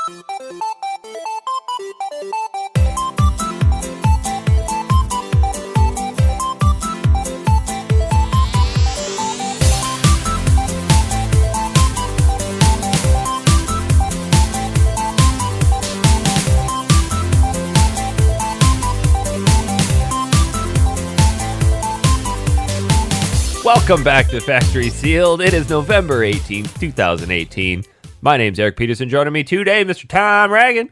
Welcome back to Factory Sealed. It is November 18th, 2018. My name's Eric Peterson. Joining me today, Mr. Tom Ragan.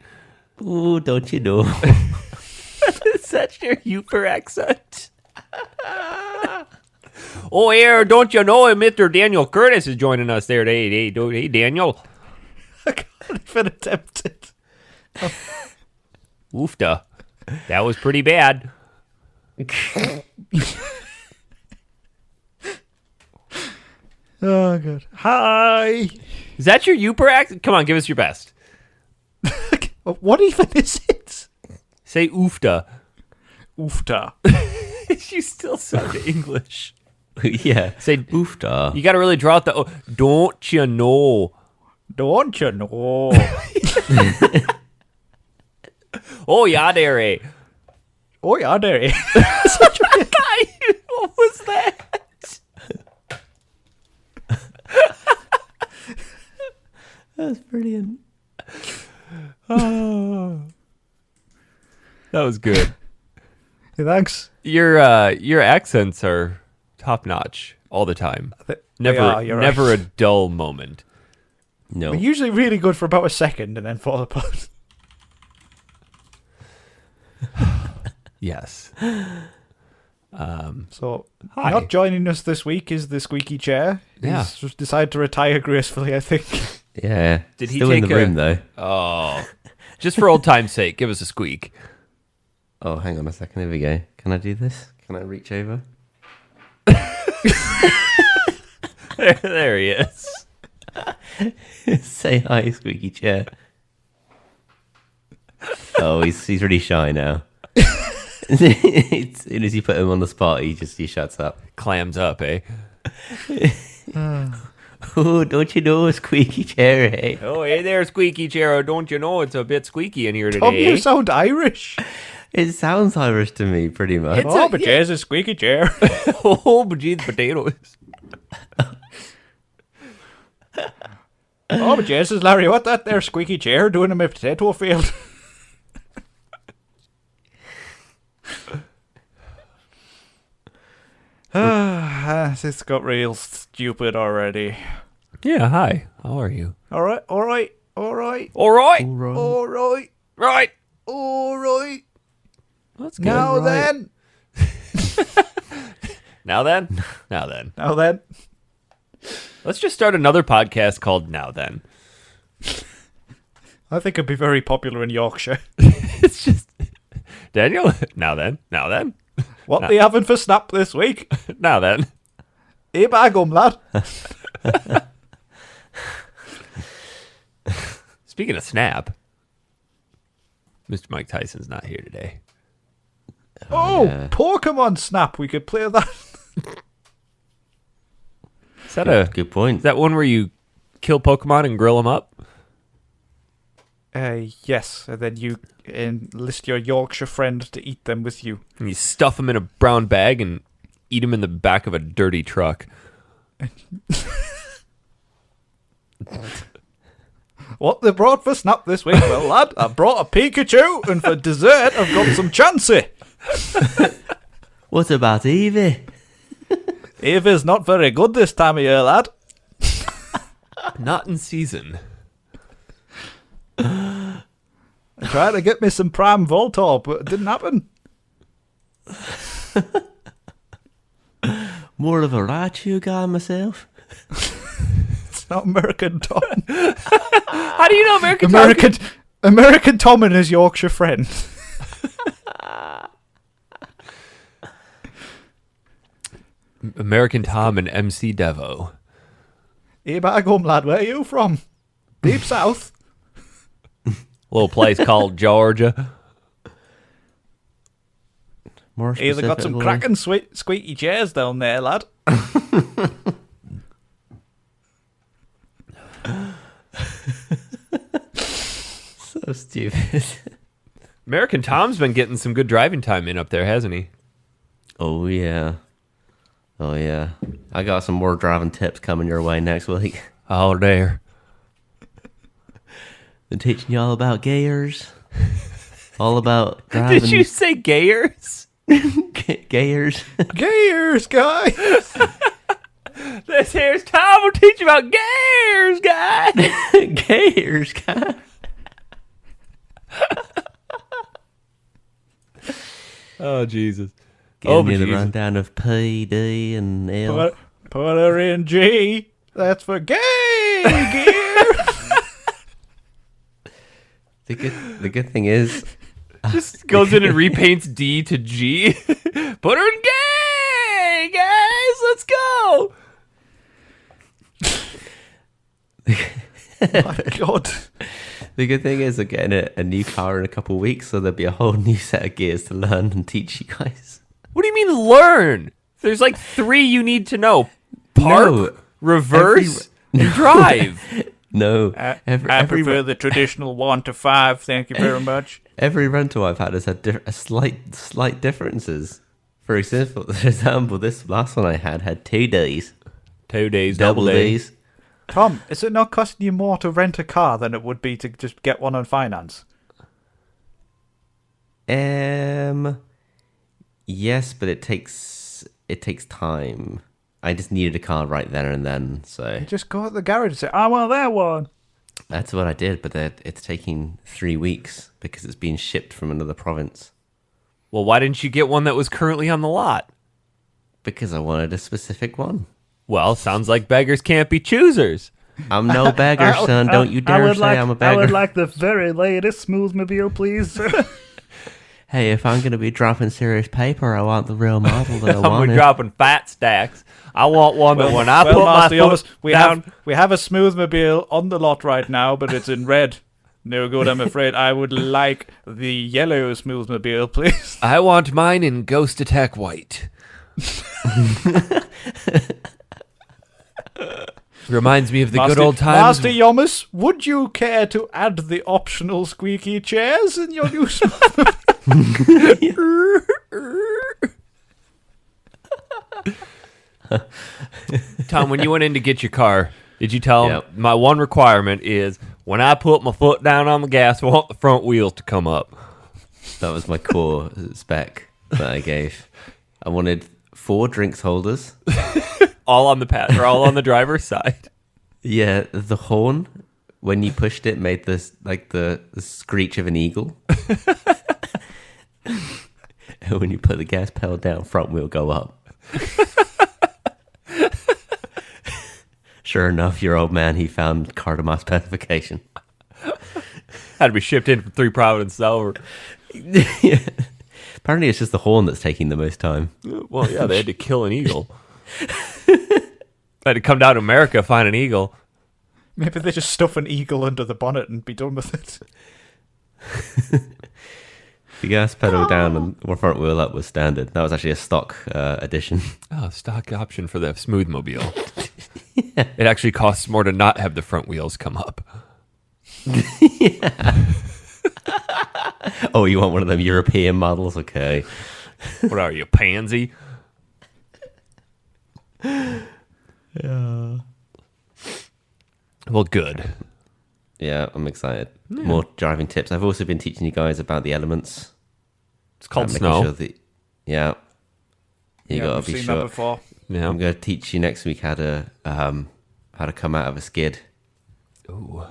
Ooh, don't you know? Is that your Uper accent? Oh, yeah, don't you know Mr. Daniel Curtis is joining us there today. Hey, Daniel. I can't even attempt it. Oofda. That was pretty bad. Oh, God. Hi. Is that your Uper accent? Come on, give us your best. What even is it? Say oofda. Oofta. You still sound English. Yeah. Say oofda. You got to really draw out the. Oh, don't you know? Don't you know? Oh, yeah, there, eh? Oh, yeah, there. What was that? That's brilliant. Oh, that was good. Hey, thanks. Your accents are top notch all the time. Never a dull moment. No. They're usually really good for about a second and then fall apart. Yes. So, Hi. not joining us this week is the squeaky chair. Yeah. He's just decided to retire gracefully, I think. Yeah. Did he Still in take the room though? Oh, just for old time's sake, give us a squeak. Oh, hang on a second. Here we go. Can I do this? Can I reach over? There he is. Say hi, squeaky chair. Oh, he's really shy now. As soon as you put him on the spot, he shuts up. Clams up, eh? Oh, don't you know, squeaky chair, hey? Oh, hey there, squeaky chair. Don't you know it's a bit squeaky in here today? Tom, you sound Irish. It sounds Irish to me, pretty much. But there's a squeaky chair. Oh, but geez, potatoes. Oh, but Jesus, Larry, what that there squeaky chair doing in my potato field? This got real stupid already. Yeah, hi. How are you? All right. All right. Right. Right. That's good. Now right. Now then. Now then. Let's just start another podcast called Now Then. I think it'd be very popular in Yorkshire. It's just Daniel. Now then. What are you having for snap this week? Now then. Hey, bag 'em, lad. Speaking of Snap, Mr. Mike Tyson's not here today. Oh, yeah. Pokemon Snap. We could play that. Is that Good point. Is that one where you kill Pokemon and grill them up? Yes, and then you enlist your Yorkshire friend to eat them with you. And you stuff them in a brown bag and eat them in the back of a dirty truck. What they brought for Snap this week? Well, lad, I brought a Pikachu, and for dessert, I've got some Chansey. What about Evie? Eva's not very good this time of year, lad. Not in season. I tried to get me some Prime Voltorb, but it didn't happen. More of a Raichu guy myself. It's not American Tom. How do you know American American Tom and his Yorkshire friend. American Tom and MC Devo. Hey, back home, lad. Where are you from? Deep south. Little place called Georgia. More Hey, they got some specifically. cracking squeaky chairs down there, lad. So stupid. American Tom's been getting some good driving time in up there, hasn't he? Oh, yeah. Oh, yeah. I got some more driving tips coming your way next week. Oh, there. Been teaching you all about gears. All about driving. Did you say gayers? Gears. Gears, guys. This here's Tom will teach you about gayers, guy. Gears, guy. Oh, Jesus. Giving you the rundown of P, D, and L. Put her in G. That's for gay gear. The good thing is, Just goes in and repaints D to G. Put her in gay, guys. Let's go. My God. the good thing is, I'm getting a new car in a couple of weeks, so there'll be a whole new set of gears to learn and teach you guys. What do you mean learn? There's like 3 you need to know. Park, No, reverse, and drive. No, I every prefer the traditional 1 to 5. Thank you very much. every rental I've had has had a slight differences. For example, this last one I had 2 days, 2 days, double days. Tom, is it not costing you more to rent a car than it would be to just get one on finance? Yes, but it takes time. I just needed a car right there and then, so You just go to the garage and say, I want that one. that's what I did. But it's taking 3 weeks because it's being shipped from another province. Well, why didn't you get one that was currently on the lot? Because I wanted a specific one. Well, sounds like beggars can't be choosers. I'm no beggar, son. Don't you dare say I'm a beggar. I would like the very latest Smoothmobile, please. Hey, if I'm going to be dropping serious paper, I want the real model that I I'm want. dropping fat stacks. I want one that when I put my Master foot Thomas, down... we have a Smoothmobile on the lot right now, but it's in red. No good, I'm afraid. I would like the yellow Smoothmobile, please. I want mine in Ghost Attack White. Reminds me of the good old times. Master Thomas, would you care to add the optional squeaky chairs in your new Smoothmobile? Tom, when you went in to get your car, did you tell him Yep. my one requirement is when I put my foot down on the gas, I want the front wheels to come up? That was my core spec that I gave. I wanted 4 drinks holders. All on the path or all on the driver's side. Yeah, the horn, when you pushed it, made this like the screech of an eagle. And when you put the gas pedal down, front wheel go up. Sure enough, your old man, he found cardamom specification. Had to be shipped in from 3 Providence over. Yeah. Apparently it's just the horn that's taking the most time. Well, yeah, they had to kill an eagle. They had to come down to America, find an eagle. Maybe they just stuff an eagle under the bonnet and be done with it. The gas pedal down and the front wheel up was standard. That was actually a stock edition. Oh, stock option for the Smoothmobile. Yeah. It actually costs more to not have the front wheels come up. Yeah. Oh, you want one of them European models? Okay. What are you, pansy? Yeah. Well, good. Yeah, I'm excited. More driving tips. I've also been teaching you guys about the elements. It's called Making snow. sure that, you gotta we've be seen sure. that before. Yeah. I'm gonna teach you next week how to come out of a skid. Ooh.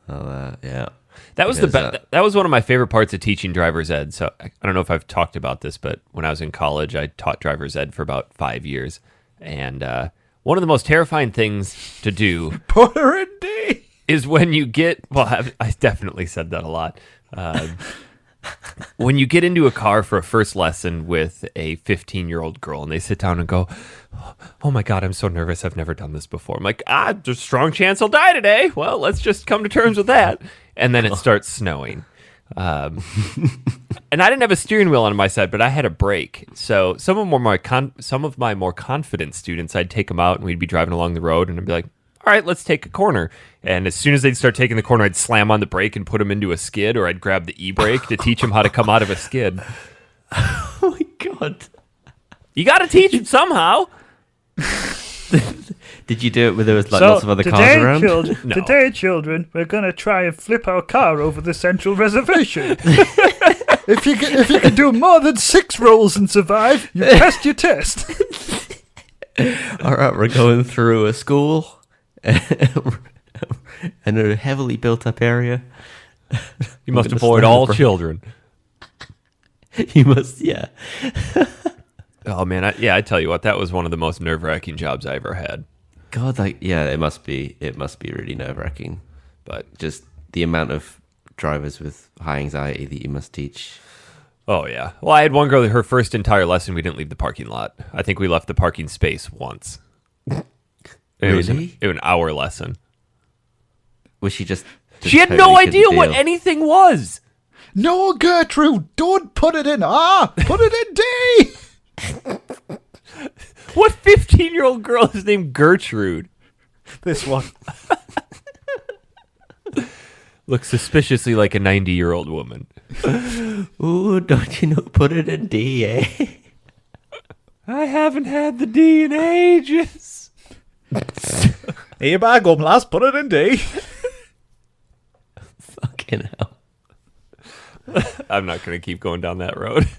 Yeah. That was the Because, that was one of my favorite parts of teaching driver's ed. So I don't know if I've talked about this, but when I was in college, I taught driver's ed for about 5 years, and one of the most terrifying things to do Put her in D. is when you get. Well, I definitely said that a lot. When you get into a car for a first lesson with a 15-year-old girl, and they sit down and go, "Oh my God, I'm so nervous. I've never done this before." I'm like, there's a strong chance I'll die today. Well, let's just come to terms with that. And then it starts snowing. And I didn't have a steering wheel on my side, but I had a brake. So some of my more confident students, I'd take them out and we'd be driving along the road and I'd be like, all right, let's take a corner. And as soon as they'd start taking the corner, I'd slam on the brake and put them into a skid, or I'd grab the e-brake to teach them how to come out of a skid. Oh my god. You got to teach them somehow. Did you do it where there was lots of other cars around? No. Today, children, we're going to try and flip our car over the central reservation. If you can do more than 6 rolls and survive, you passed your test. All right, we're going through a school and a heavily built-up area. You must avoid all children. You must, yeah. Oh, man. I tell you what, that was one of the most nerve-wracking jobs I ever had. God, it must be really nerve-wracking. But just the amount of drivers with high anxiety that you must teach. Oh, yeah. Well, I had one girl, her first entire lesson, we didn't leave the parking lot. I think we left the parking space once. It was an hour lesson. Was she just she had totally no idea couldn't what deal? anything was. No, Gertrude, don't put it in R, put it in D. What 15-year-old girl is named Gertrude? This one. Looks suspiciously like a 90-year-old woman. Ooh, don't you know? Put it in D, eh? I haven't had the D in ages. Here by gum, lass, put it in D. Fucking hell. I'm not going to keep going down that road.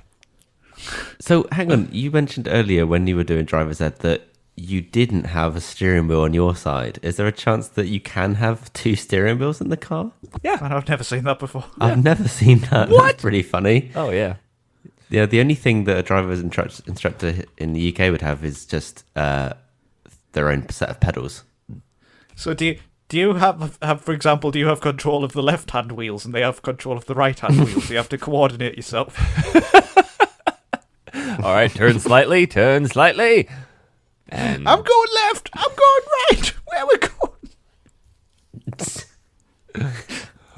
So, hang on. You mentioned earlier when you were doing driver's ed that you didn't have a steering wheel on your side. Is there a chance that you can have 2 steering wheels in the car? Yeah, and I've never seen that before. I've never seen that. What? That's pretty funny. Oh, yeah. Yeah, the only thing that a driver's instructor in the UK would have is just their own set of pedals. So do you have, for example, do you have control of the left-hand wheels and they have control of the right-hand wheels? You have to coordinate yourself. All right, turn slightly, turn slightly. And I'm going left. I'm going right. Where are we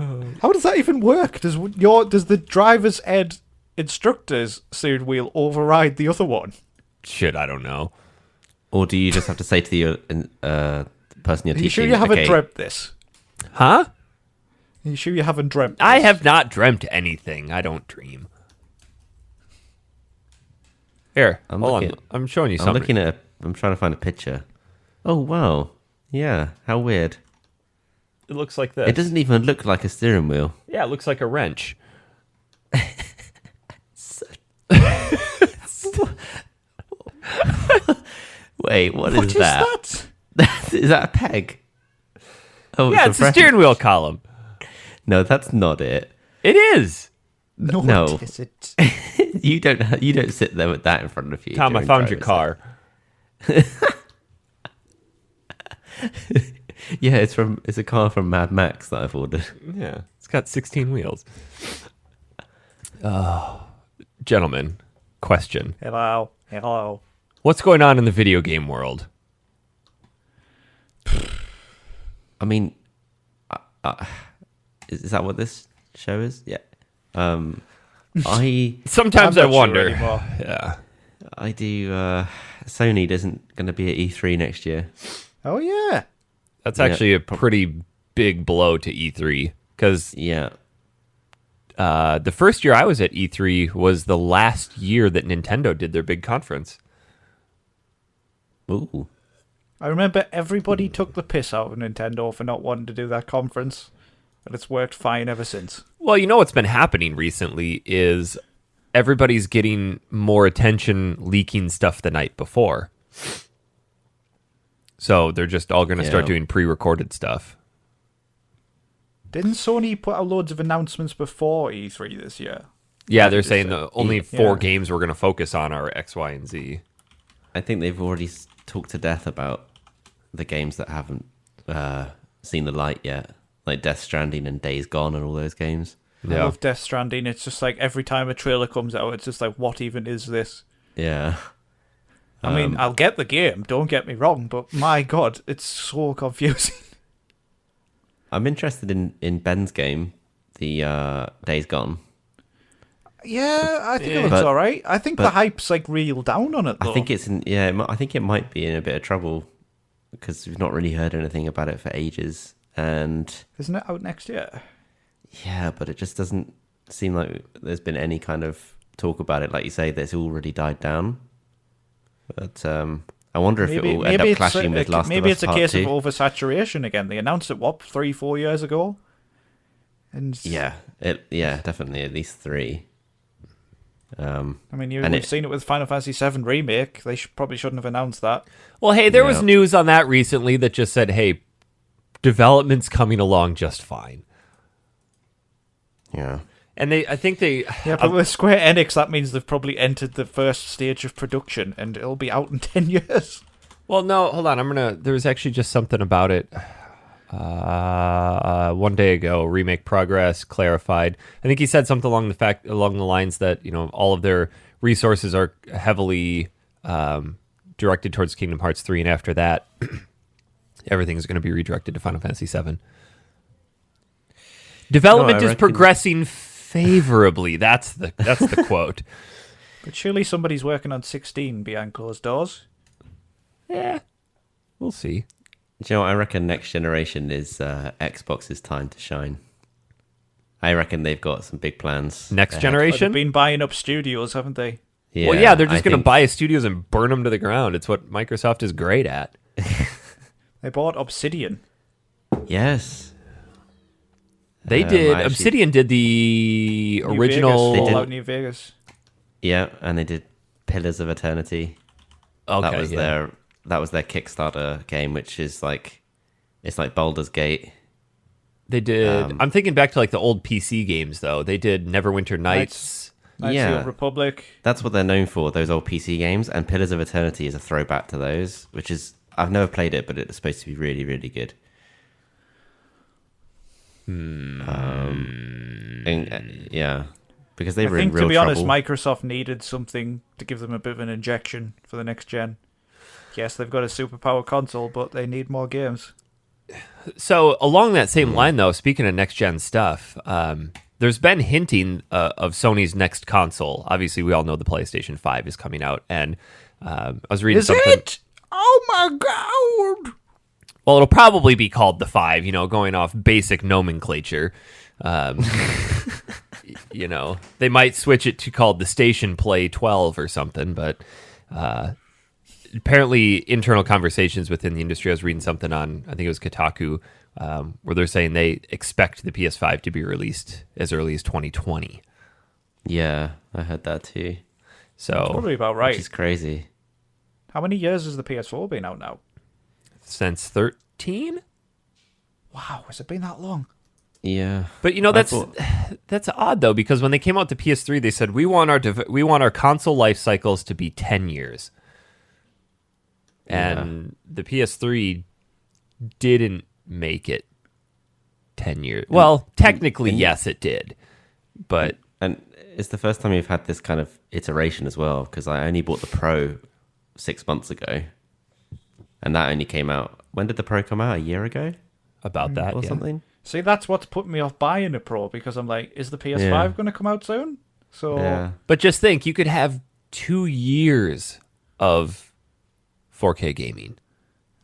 going? How does that even work? Does the driver's ed instructor's steering wheel override the other one? shit, I don't know. Or do you just have to say to the person you're teaching? Are you sure you haven't okay, dreamt this? Huh? Are you sure you haven't dreamt this? I have not dreamt anything. I don't dream. Here, hold on. I'm showing you something. I'm trying to find a picture. Oh, wow. Yeah, how weird. It looks like this. It doesn't even look like a steering wheel. Yeah, it looks like a wrench. Wait, what What is is that? that? Is that a peg? Oh, Yeah, it's a steering wheel column. No, that's not it. It is. No. It isn't. You don't sit there with that in front of you. Tom, I during found your driver's car. ed. Yeah, it's a car from Mad Max that I've ordered. Yeah, it's got 16 wheels. Oh, gentlemen, question. Hello. What's going on in the video game world? I mean, is that what this show is? Yeah. Sometimes I'm I not sure wonder. anymore. Yeah. I do. Sony isn't going to be at E3 next year. Oh yeah. That's actually a pretty big blow to E3 because Yeah. the first year I was at E3 was the last year that Nintendo did their big conference. Ooh. I remember everybody took the piss out of Nintendo for not wanting to do that conference, and it's worked fine ever since. Well, you know what's been happening recently is everybody's getting more attention leaking stuff the night before. So they're just all going to start doing pre-recorded stuff. Didn't Sony put out loads of announcements before E3 this year? Yeah, they're saying the only 4 Yeah. games we're going to focus on are X, Y, and Z. I think they've already talked to death about the games that haven't seen the light yet, like Death Stranding and Days Gone and all those games. I love Death Stranding. It's just like every time a trailer comes out, it's just like, what even is this? Yeah. I mean, I'll get the game, don't get me wrong, but my god, it's so confusing. I'm interested in Ben's game, the Days Gone. Yeah, I think it looks But- alright. I think the hype's like real down on it though. I think it's I think it might be in a bit of trouble because we've not really heard anything about it for ages. And Isn't it out next year? yeah, but it just doesn't seem like there's been any kind of talk about it. Like you say, that's already died down. But I wonder if it will end up clashing with Last of Us Maybe it's a case Part 2. of oversaturation again. They announced it, 3-4 years ago? And Yeah, definitely at least 3. I mean, and we've seen it with Final Fantasy VII Remake. They probably shouldn't have announced that. Well, hey, there was Yeah. news on that recently that just said, hey, development's coming along just fine. Yeah. And I think they... Yeah, but with Square Enix, that means they've probably entered the first stage of production, and it'll be out in 10 years. Well, no, hold on. There was actually just something about it. 1 day ago, remake progress clarified. I think he said something along the lines that all of their resources are heavily directed towards Kingdom Hearts 3, and after that, everything's going to be redirected to Final Fantasy 7. Development is progressing favorably. That's the quote. But surely somebody's working on 16 behind closed doors. Yeah, we'll see. Do you know what? I reckon next generation is Xbox's time to shine. I reckon they've got some big plans. Next ahead. generation? They've been buying up studios, haven't they? Yeah, Well, yeah, they're just I going to think- buy studios and burn them to the ground. It's what Microsoft is great at. They bought Obsidian. Yes. They did. I actually- Obsidian did the New original. Vegas, They did- Fallout New Vegas. Yeah, and they did Pillars of Eternity. Okay, that was their Kickstarter game, which is it's like Baldur's Gate. They did. I'm thinking back to the old PC games though. They did Neverwinter Nights. Knights of the Old Republic. That's what they're known for, those old PC games, and Pillars of Eternity is a throwback to those, which is, I've never played it, but it's supposed to be really, really good. Yeah, because they I were think, in real to be trouble. honest, Microsoft needed something to give them a bit of an injection for the next gen. Yes, they've got a superpower console, but they need more games. So along that same line though, speaking of next gen stuff, there's been hinting of Sony's next console. Obviously, we all know the PlayStation 5 is coming out, and I was reading something. Oh my god! Well, it'll probably be called the 5, going off basic nomenclature. They might switch it to called the Station Play 12 or something, but apparently internal conversations within the industry, I was reading something on, I think it was Kotaku, where they're saying they expect the PS5 to be released as early as 2020. Yeah, I heard that too. So Probably about right. Which is crazy. How many years has the PS4 been out now? since 13? Wow, has it been that long? Yeah. But that's odd though, because when they came out to PS3, they said we want our console life cycles to be 10 years. And the PS3 didn't make it 10 years. Well, technically, yes, it did. But And it's the first time you've had this kind of iteration as well, because I only bought the Pro 6 months ago. And that only came out... When did the Pro come out? A year ago? about that, Or yeah. something? See, that's what's put me off buying a Pro, because I'm like, is the PS5 Yeah. going to come out soon? So Yeah. But just think, you could have 2 years of 4K gaming.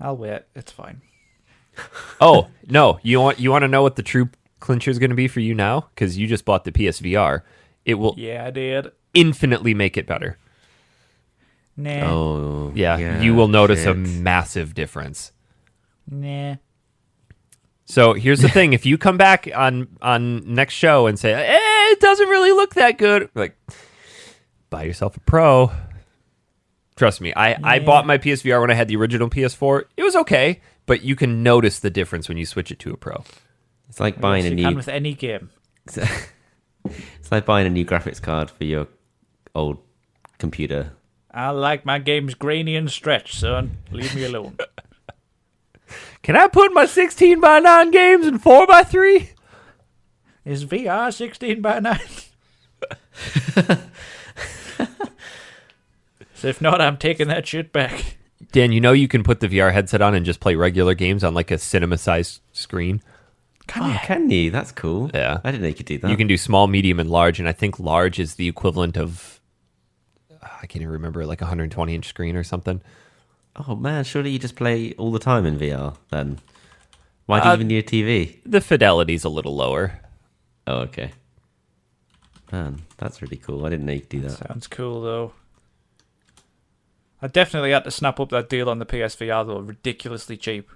I'll wait. It's fine. Oh, no. You want to know what the true clincher is going to be for you now? Because you just bought the PSVR. It will Yeah, I did. infinitely make it better. Nah. Oh. Yeah, you will notice a shit. massive difference. Nah. So here's the thing: if you come back on next show and say, it doesn't really look that good," like, buy yourself a Pro. Trust me, I bought my PSVR when I had the original PS4. It was okay, but you can notice the difference when you switch it to a Pro. It's like buying Yes, a you can new... with any game. It's like buying a new graphics card for your old computer. I like my games grainy and stretched, son. Leave me alone. Can I put my 16:9 games in 4:3? Is VR 16:9? So if not, I'm taking that shit back. Dan, you can put the VR headset on and just play regular games on like a cinema-sized screen. Can you? That's cool. Yeah. I didn't know you could do that. You can do small, medium, and large, and I think large is the equivalent of, I can't even remember, like a 120-inch screen or something. Oh man, surely you just play all the time in VR then? Why do you even need a TV? The fidelity's a little lower. Oh, okay. Man, that's really cool. I didn't know you could do that. Sounds cool, though. I definitely had to snap up that deal on the PSVR, though. Ridiculously cheap.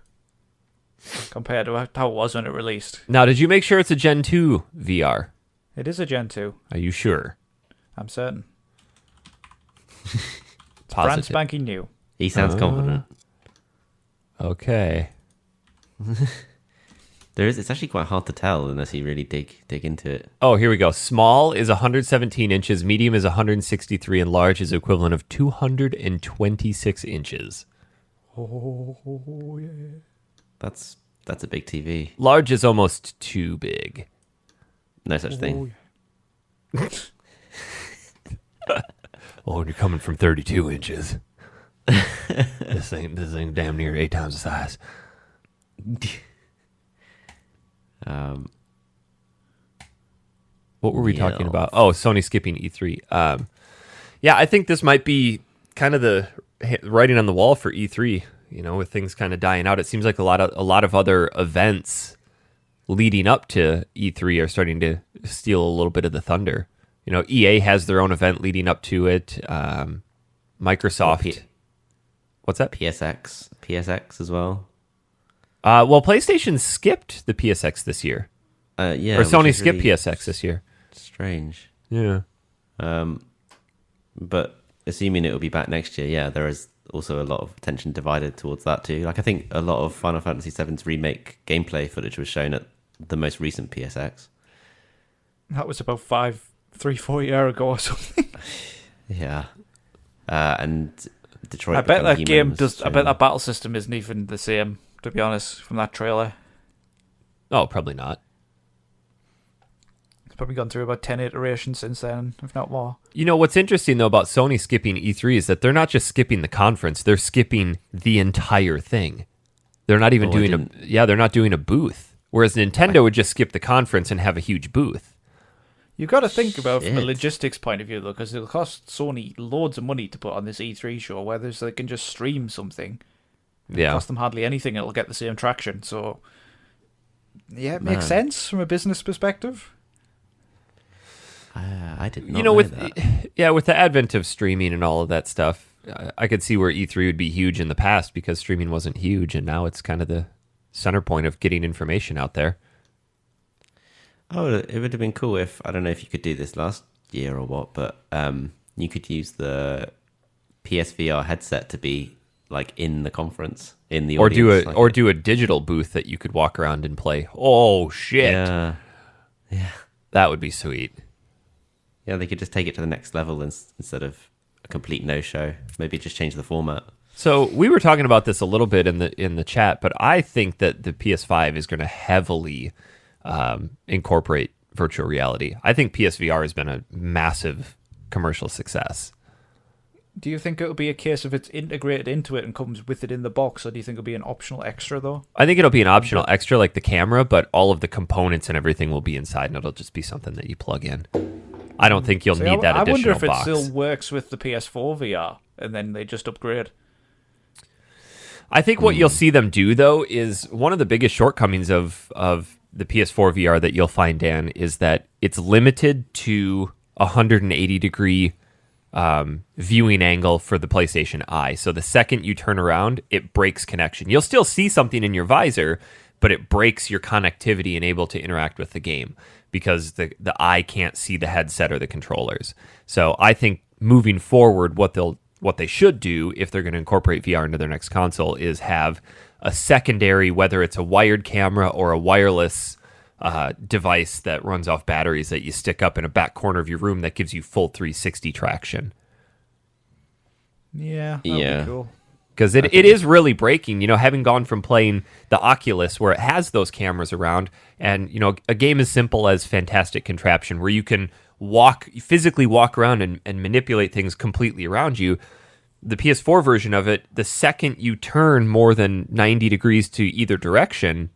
Compared to how it was when it released. Now, did you make sure it's a Gen 2 VR? It is a Gen 2. Are you sure? I'm certain. Brand Positive. spanking new. He sounds confident. Okay. It's actually quite hard to tell unless you really dig into it. Oh, here we go. Small is 117 inches, medium is 163, and large is equivalent of 226 inches. Oh, yeah. That's a big TV. Large is almost too big. No such thing. Oh, and you're coming from 32 inches. This thing damn near 8 times the size. What were we talking about? Oh, Sony skipping E3. Yeah, I think this might be kind of the writing on the wall for E3. You know, with things kind of dying out, it seems like a lot of other events leading up to E3 are starting to steal a little bit of the thunder. You know, EA has their own event leading up to it. Microsoft. What's that? PSX as well. Well, PlayStation skipped the PSX this year. Yeah, or Sony skipped really PSX this year. Strange. Yeah. But assuming it will be back next year, yeah, there is also a lot of attention divided towards that too. Like I think a lot of Final Fantasy VII's remake gameplay footage was shown at the most recent PSX. That was about 3-4 years ago or something. Yeah. And Detroit. I bet that Become game Human does. was I bet shown. that battle system isn't even the same. To be honest, from that trailer, Oh, probably not. it's probably gone through about 10 iterations since then, if not more. You know, what's interesting, though, about Sony skipping E3 is that they're not just skipping the conference, they're skipping the entire thing. They're not even they're not doing a booth. Whereas Nintendo would just skip the conference and have a huge booth. You've got to think about it from a Shit. logistics point of view, though, because it'll cost Sony loads of money to put on this E3 show, whereas they can just stream something. It'll Yeah. cost them hardly anything, it'll get the same traction. So, yeah, it makes Man. sense from a business perspective. I did not You know, know that. with the advent of streaming and all of that stuff, I could see where E3 would be huge in the past because streaming wasn't huge, and now it's kind of the center point of getting information out there. Oh, it would have been cool if, I don't know if you could do this last year or what, but you could use the PSVR headset to be like in the conference, in the audience. Do a digital booth that you could walk around and play. Oh shit. Yeah. That would be sweet. Yeah, they could just take it to the next level instead of a complete no-show. Maybe just change the format. So we were talking about this a little bit in the chat, but I think that the PS5 is going to heavily incorporate virtual reality. I think PSVR has been a massive commercial success. Do you think it'll be a case of it's integrated into it and comes with it in the box, or do you think it'll be an optional extra, though? I think it'll be an optional extra like the camera, but all of the components and everything will be inside, and it'll just be something that you plug in. I don't think you'll See, need that I additional wonder if box. it still works with the PS4 VR, and then they just upgrade. I think what you'll see them do, though, is one of the biggest shortcomings of the PS4 VR that you'll find, Dan, is that it's limited to 180-degree viewing angle for the PlayStation Eye. So the second you turn around, it breaks connection. You'll still see something in your visor, but it breaks your connectivity and able to interact with the game because the eye can't see the headset or the controllers. So I think moving forward, what they should do if they're going to incorporate VR into their next console is have a secondary, whether it's a wired camera or a wireless device that runs off batteries that you stick up in a back corner of your room that gives you full 360 traction. Yeah, that'd Yeah. be cool. Because it is really breaking, having gone from playing the Oculus where it has those cameras around and, a game as simple as Fantastic Contraption where you can physically walk around and manipulate things completely around you. The PS4 version of it, the second you turn more than 90 degrees to either direction,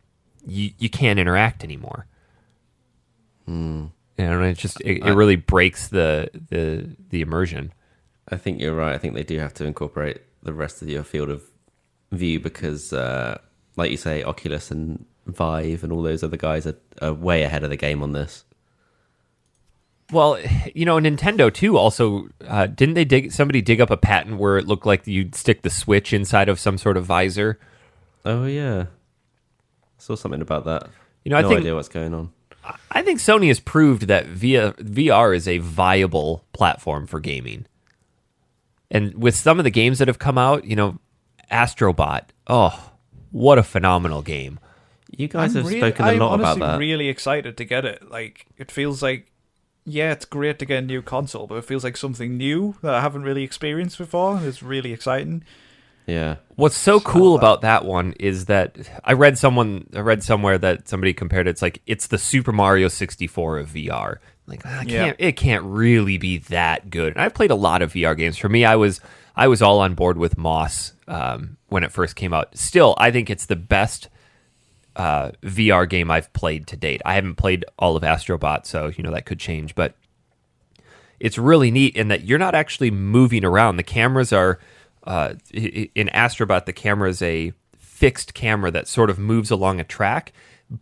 you can't interact anymore. And it really breaks the immersion. I think you're right. I think they do have to incorporate the rest of your field of view because, like you say, Oculus and Vive and all those other guys are way ahead of the game on this. Well, Nintendo too. Also, didn't somebody dig up a patent where it looked like you'd stick the Switch inside of some sort of visor? Oh yeah, saw something about that. I no think, idea what's going on. I think Sony has proved that VR is a viable platform for gaming. And with some of the games that have come out, Astrobot, oh, what a phenomenal game. You guys have spoken a lot about that. I'm honestly really excited to get it. Like, it feels like, yeah, it's great to get a new console, but it feels like something new that I haven't really experienced before, and it's really exciting. Yeah. What's so cool about that one is that I read somewhere that somebody compared it's the Super Mario 64 of VR. Like, it can't really be that good. And I've played a lot of VR games. For me, I was all on board with Moss when it first came out. Still, I think it's the best VR game I've played to date. I haven't played all of Astrobot, so that could change. But it's really neat in that you're not actually moving around. The cameras are in Astrobot. The camera is a fixed camera that sort of moves along a track.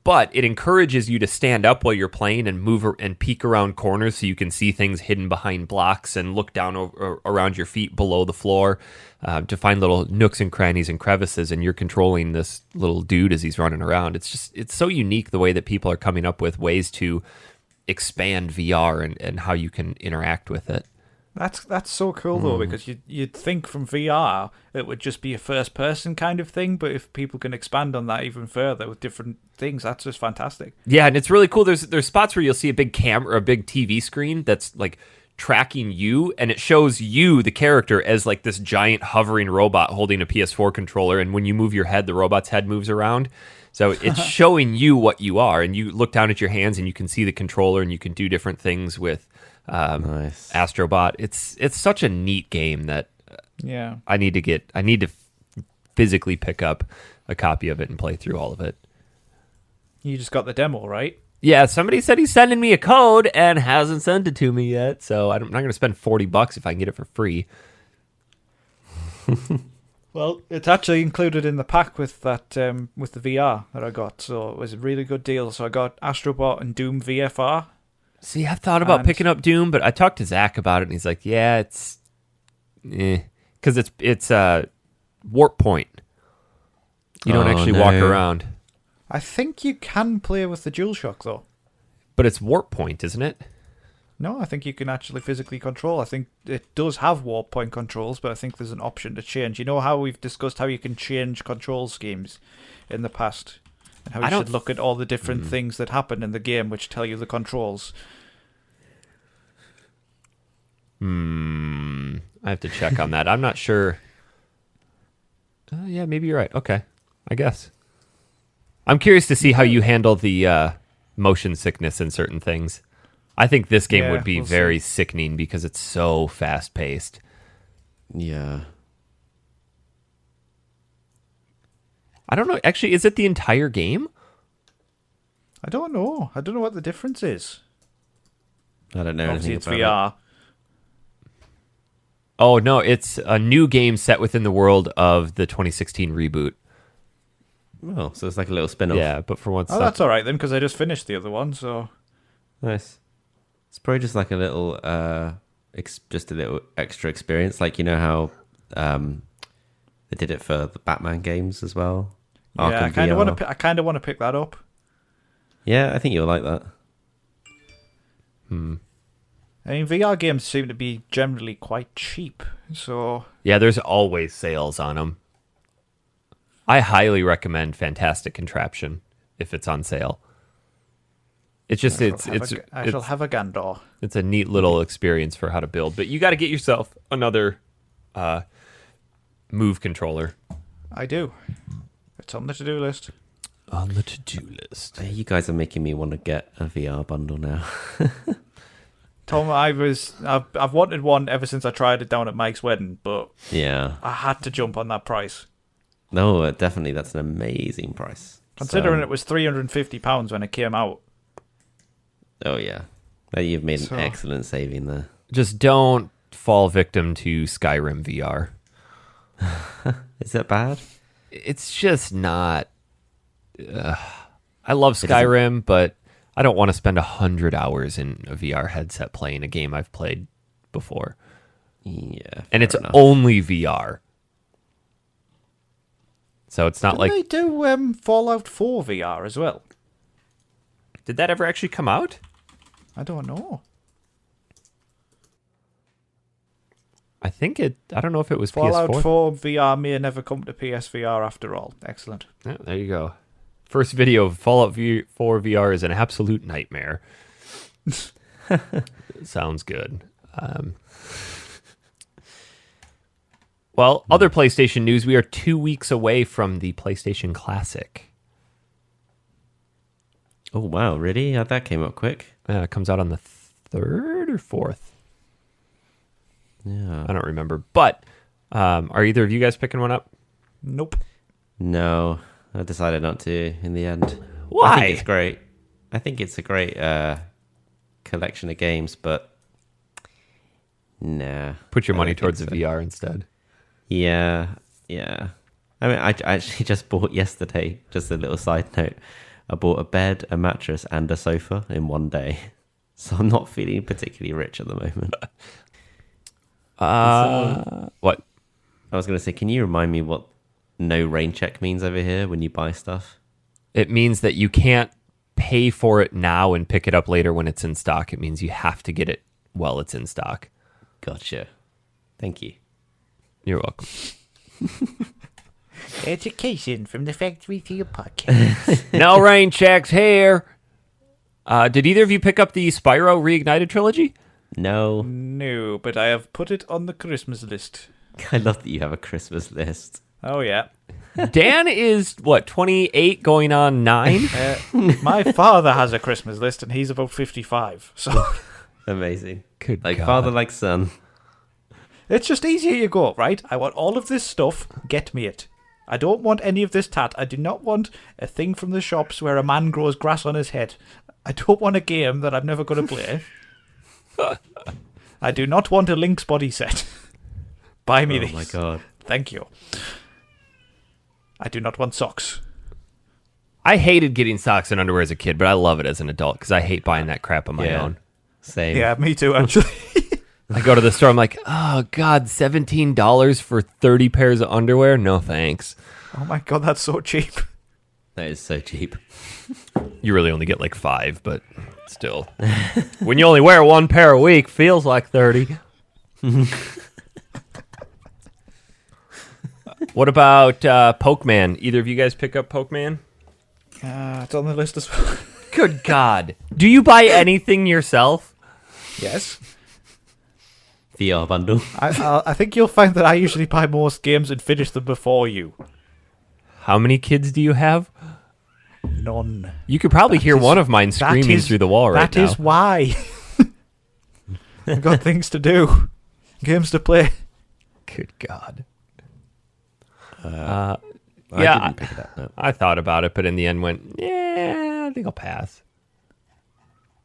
But it encourages you to stand up while you're playing and move and peek around corners so you can see things hidden behind blocks and look down around your feet below the floor to find little nooks and crannies and crevices. And you're controlling this little dude as he's running around. It's so unique the way that people are coming up with ways to expand VR and how you can interact with it. That's so cool though, because you'd think from VR it would just be a first person kind of thing, but if people can expand on that even further with different things, that's just fantastic. Yeah, and it's really cool. There's spots where you'll see a big camera, a big TV screen that's like tracking you, and it shows you, the character, as like this giant hovering robot holding a PS4 controller, and when you move your head, the robot's head moves around. So it's showing you what you are, and you look down at your hands and you can see the controller, and you can do different things with Nice. Astrobot. It's such a neat game that I need to physically pick up a copy of it and play through all of it. You just got the demo, right? Yeah, somebody said he's sending me a code and hasn't sent it to me yet, so I'm not going to spend $40 if I can get it for free. Well, it's actually included in the pack with that with the VR that I got, so it was a really good deal. So I got Astrobot and Doom VFR. See, I've thought about picking up Doom, but I talked to Zach about it, and he's like, "Yeah, it's, because it's warp point. You don't actually walk around. I think you can play with the DualShock though, but it's warp point, isn't it? No, I think you can actually physically control. I think it does have warp point controls, but I think there's an option to change. You know how we've discussed how you can change control schemes in the past, and how you should look at all the different things that happen in the game which tell you the controls. I have to check on that. I'm not sure. Yeah, maybe you're right. Okay, I guess. I'm curious to see how you handle the motion sickness in certain things. I think this game would be very sickening because it's so fast-paced. Yeah. I don't know. Actually, is it the entire game? I don't know. I don't know what the difference is. I don't know. Obviously, it's about VR. Oh, no. It's a new game set within the world of the 2016 reboot. Oh, so it's like a little spin-off. Yeah, but for once... Oh, that's all right then, because I just finished the other one, so... Nice. It's probably just like a little, just a little extra experience. Like, you know how they did it for the Batman games as well? Yeah, Arkham I kind of want to pick that up. Yeah, I think you'll like that. I mean, VR games seem to be generally quite cheap, so... Yeah, there's always sales on them. I highly recommend Fantastic Contraption if it's on sale. It's just I shall have a gander. It's a neat little experience for how to build, but you got to get yourself another Move controller. I do. It's on the to-do list. On the to-do list. You guys are making me want to get a VR bundle now. Tom, I've wanted one ever since I tried it down at Mike's wedding, but yeah, I had to jump on that price. No, definitely, that's an amazing price. Considering it was £350 when it came out. Oh yeah, you've made an excellent saving there. Just don't fall victim to Skyrim VR. Is that bad? it's just not. I love Skyrim, but I don't want to spend 100 hours in a VR headset playing a game I've played before. Yeah, and it's enough. only VR. So it's not like... They do Fallout 4 VR as well. Did that ever actually come out? I don't know. I don't know if it was Fallout PS4. 4 VR may never come to PSVR after all. Excellent. Yeah, there you go. First video of Fallout 4 VR is an absolute nightmare. Sounds good. Well, other PlayStation news. We are 2 weeks away from the PlayStation Classic. Oh, wow. Really? That came up quick. It comes out on the 3rd or 4th. Yeah. I don't remember. But are either of you guys picking one up? Nope. No, I decided not to in the end. Why? I think it's great. I think it's a great collection of games, but nah. Put your I money don't towards the think so. VR instead. Yeah. I mean, I actually just bought yesterday, just a little side note, I bought a bed, a mattress, and a sofa in one day. So I'm not feeling particularly rich at the moment. What? I was going to say, can you remind me what no rain check means over here when you buy stuff? It means that you can't pay for it now and pick it up later when it's in stock. It means you have to get it while it's in stock. Gotcha. Thank you. You're welcome. Education from the factory to your pocket. No rain checks here. Did either of you pick up the Spyro Reignited trilogy? No. No, but I have put it on the Christmas list. I love that you have a Christmas list. Oh, yeah. Dan is, 28 going on 9? My father has a Christmas list, and he's about 55. So Amazing. Good Like God. father, like son. it's just easier you go, right? I want all of this stuff. Get me it. I don't want any of this tat. I do not want a thing from the shops where a man grows grass on his head. I don't want a game that I'm never going to play. I do not want a Link's body set. Buy me these. Oh my god. Thank you. I do not want socks. I hated getting socks and underwear as a kid, but I love it as an adult because I hate buying that crap on my own. Same. Yeah, me too, actually. I go to the store, I'm like, oh, God, $17 for 30 pairs of underwear? No, thanks. Oh my god, that's so cheap. That is so cheap. You really only get like 5, but still. When you only wear one pair a week, feels like 30. What about Pokemon? Either of you guys pick up Pokemon? It's on the list as well. Good God. Do you buy anything yourself? Yes. VR bundle. I think you'll find that I usually buy most games and finish them before you. How many kids do you have? None. You could probably hear one of mine screaming through the wall right now. That is why. I've got things to do. Games to play. Good God. I Yeah, didn't pick it up. No. I thought about it, but in the end went, yeah, I think I'll pass.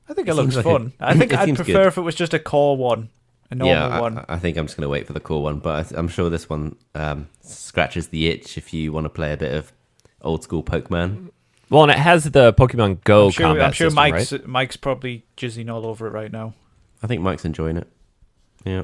I think it It looks seems like fun. it- I think it I'd seems prefer good. if it was just a core one. A normal one. I think I'm just going to wait for the cool one, but I'm sure this one scratches the itch if you want to play a bit of old school Pokemon. Well, and it has the Pokemon Go I'm sure combat system, Mike's right? Mike's probably jizzing all over it right now. I think Mike's enjoying it. Yeah.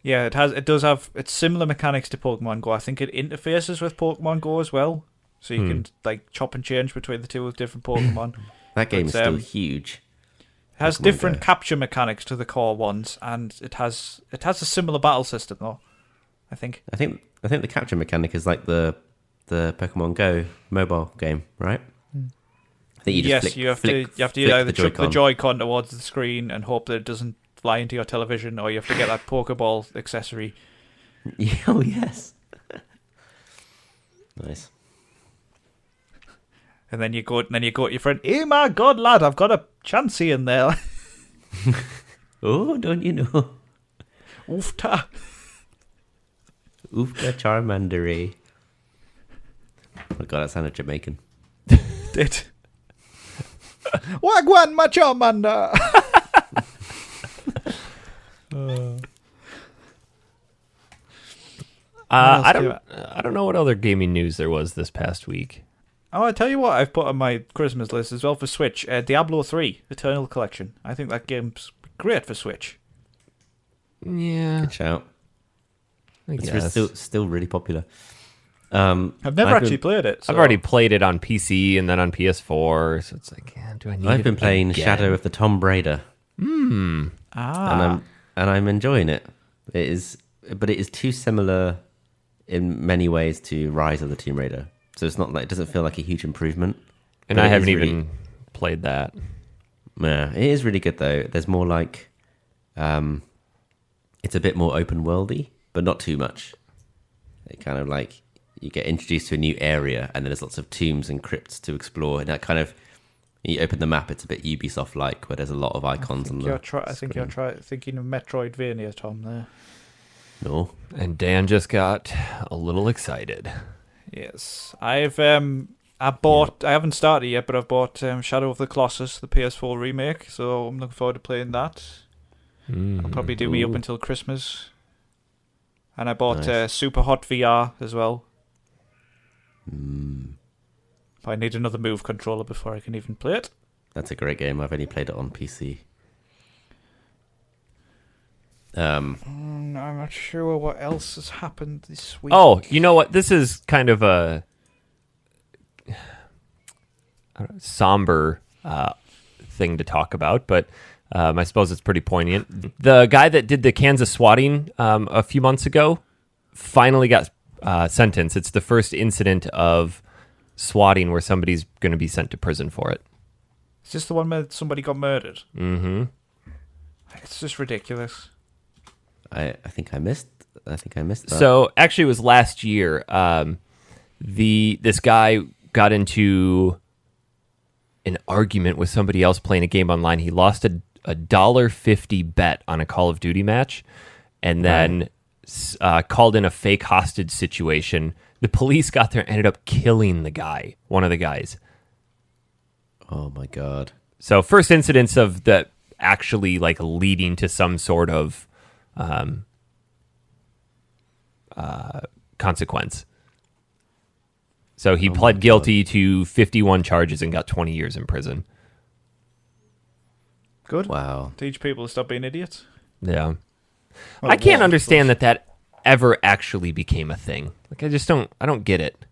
Yeah, it does have it's similar mechanics to Pokemon Go. I think it interfaces with Pokemon Go as well. So you can like chop and change between the two with different Pokemon. That game is But, still huge. It has Pokemon different Go. capture mechanics to the core ones, and it has a similar battle system though. I think. I think the capture mechanic is like the Pokemon Go mobile game, right? I think you just Yes, flick, you have flick, to flick either the chuck the Joy-Con. Joy-Con towards the screen and hope that it doesn't fly into your television, or you have to get that Pokeball accessory. Yeah, oh yes. Nice. And then you go to your friend. Oh my god, lad! I've got a Chansey in there. Oh, don't you know? Oofta. Oofta Charmandery. Oh my god, that sounded Jamaican. Did. Wagwan, my Charmander. I don't know what other gaming news there was this past week. Oh, I tell you what, I've put on my Christmas list as well for Switch. Diablo 3 Eternal Collection. I think that game's great for Switch. Yeah, Good shout. it's Still really popular. I've never actually played it. So. I've already played it on PC and then on PS4, so it's like, yeah, do I need it? I've been playing again? Shadow of the Tomb Raider. And I'm enjoying it. But it is too similar in many ways to Rise of the Tomb Raider. So it's not like, it doesn't feel like a huge improvement. And I haven't even played that. Yeah, it is really good though. There's more like, it's a bit more open worldy, but not too much. It kind of like you get introduced to a new area, and then there's lots of tombs and crypts to explore. And that kind of, you open the map, it's a bit Ubisoft-like, where there's a lot of icons on the I think you're thinking of Metroidvania, Tom. There. No. And Dan just got a little excited. Yes, I haven't started yet, but I've bought Shadow of the Colossus, the PS4 remake. So I'm looking forward to playing that. I'll probably do me up until Christmas. And I bought Super Hot VR as well. But I need another Move controller before I can even play it. That's a great game. I've only played it on PC. I'm not sure what else has happened this week. Oh, you know what? This is kind of a somber thing to talk about, but I suppose it's pretty poignant. The guy that did the Kansas swatting a few months ago finally got sentenced. It's the first incident of swatting where somebody's going to be sent to prison for it. Is this the one where somebody got murdered? Mm-hmm. It's just ridiculous. I think I missed that. So actually, it was last year. This guy got into an argument with somebody else playing a game online. He lost a $1.50 bet on a Call of Duty match, and then called in a fake hostage situation. The police got there and ended up killing the guy, one of the guys. Oh my god! So first incidents of that actually like leading to some sort of consequence. So he pled guilty to 51 charges and got 20 years in prison. Good. Wow. Teach people to stop being idiots. Yeah. Well, I can't understand that ever actually became a thing. Like, I don't get it.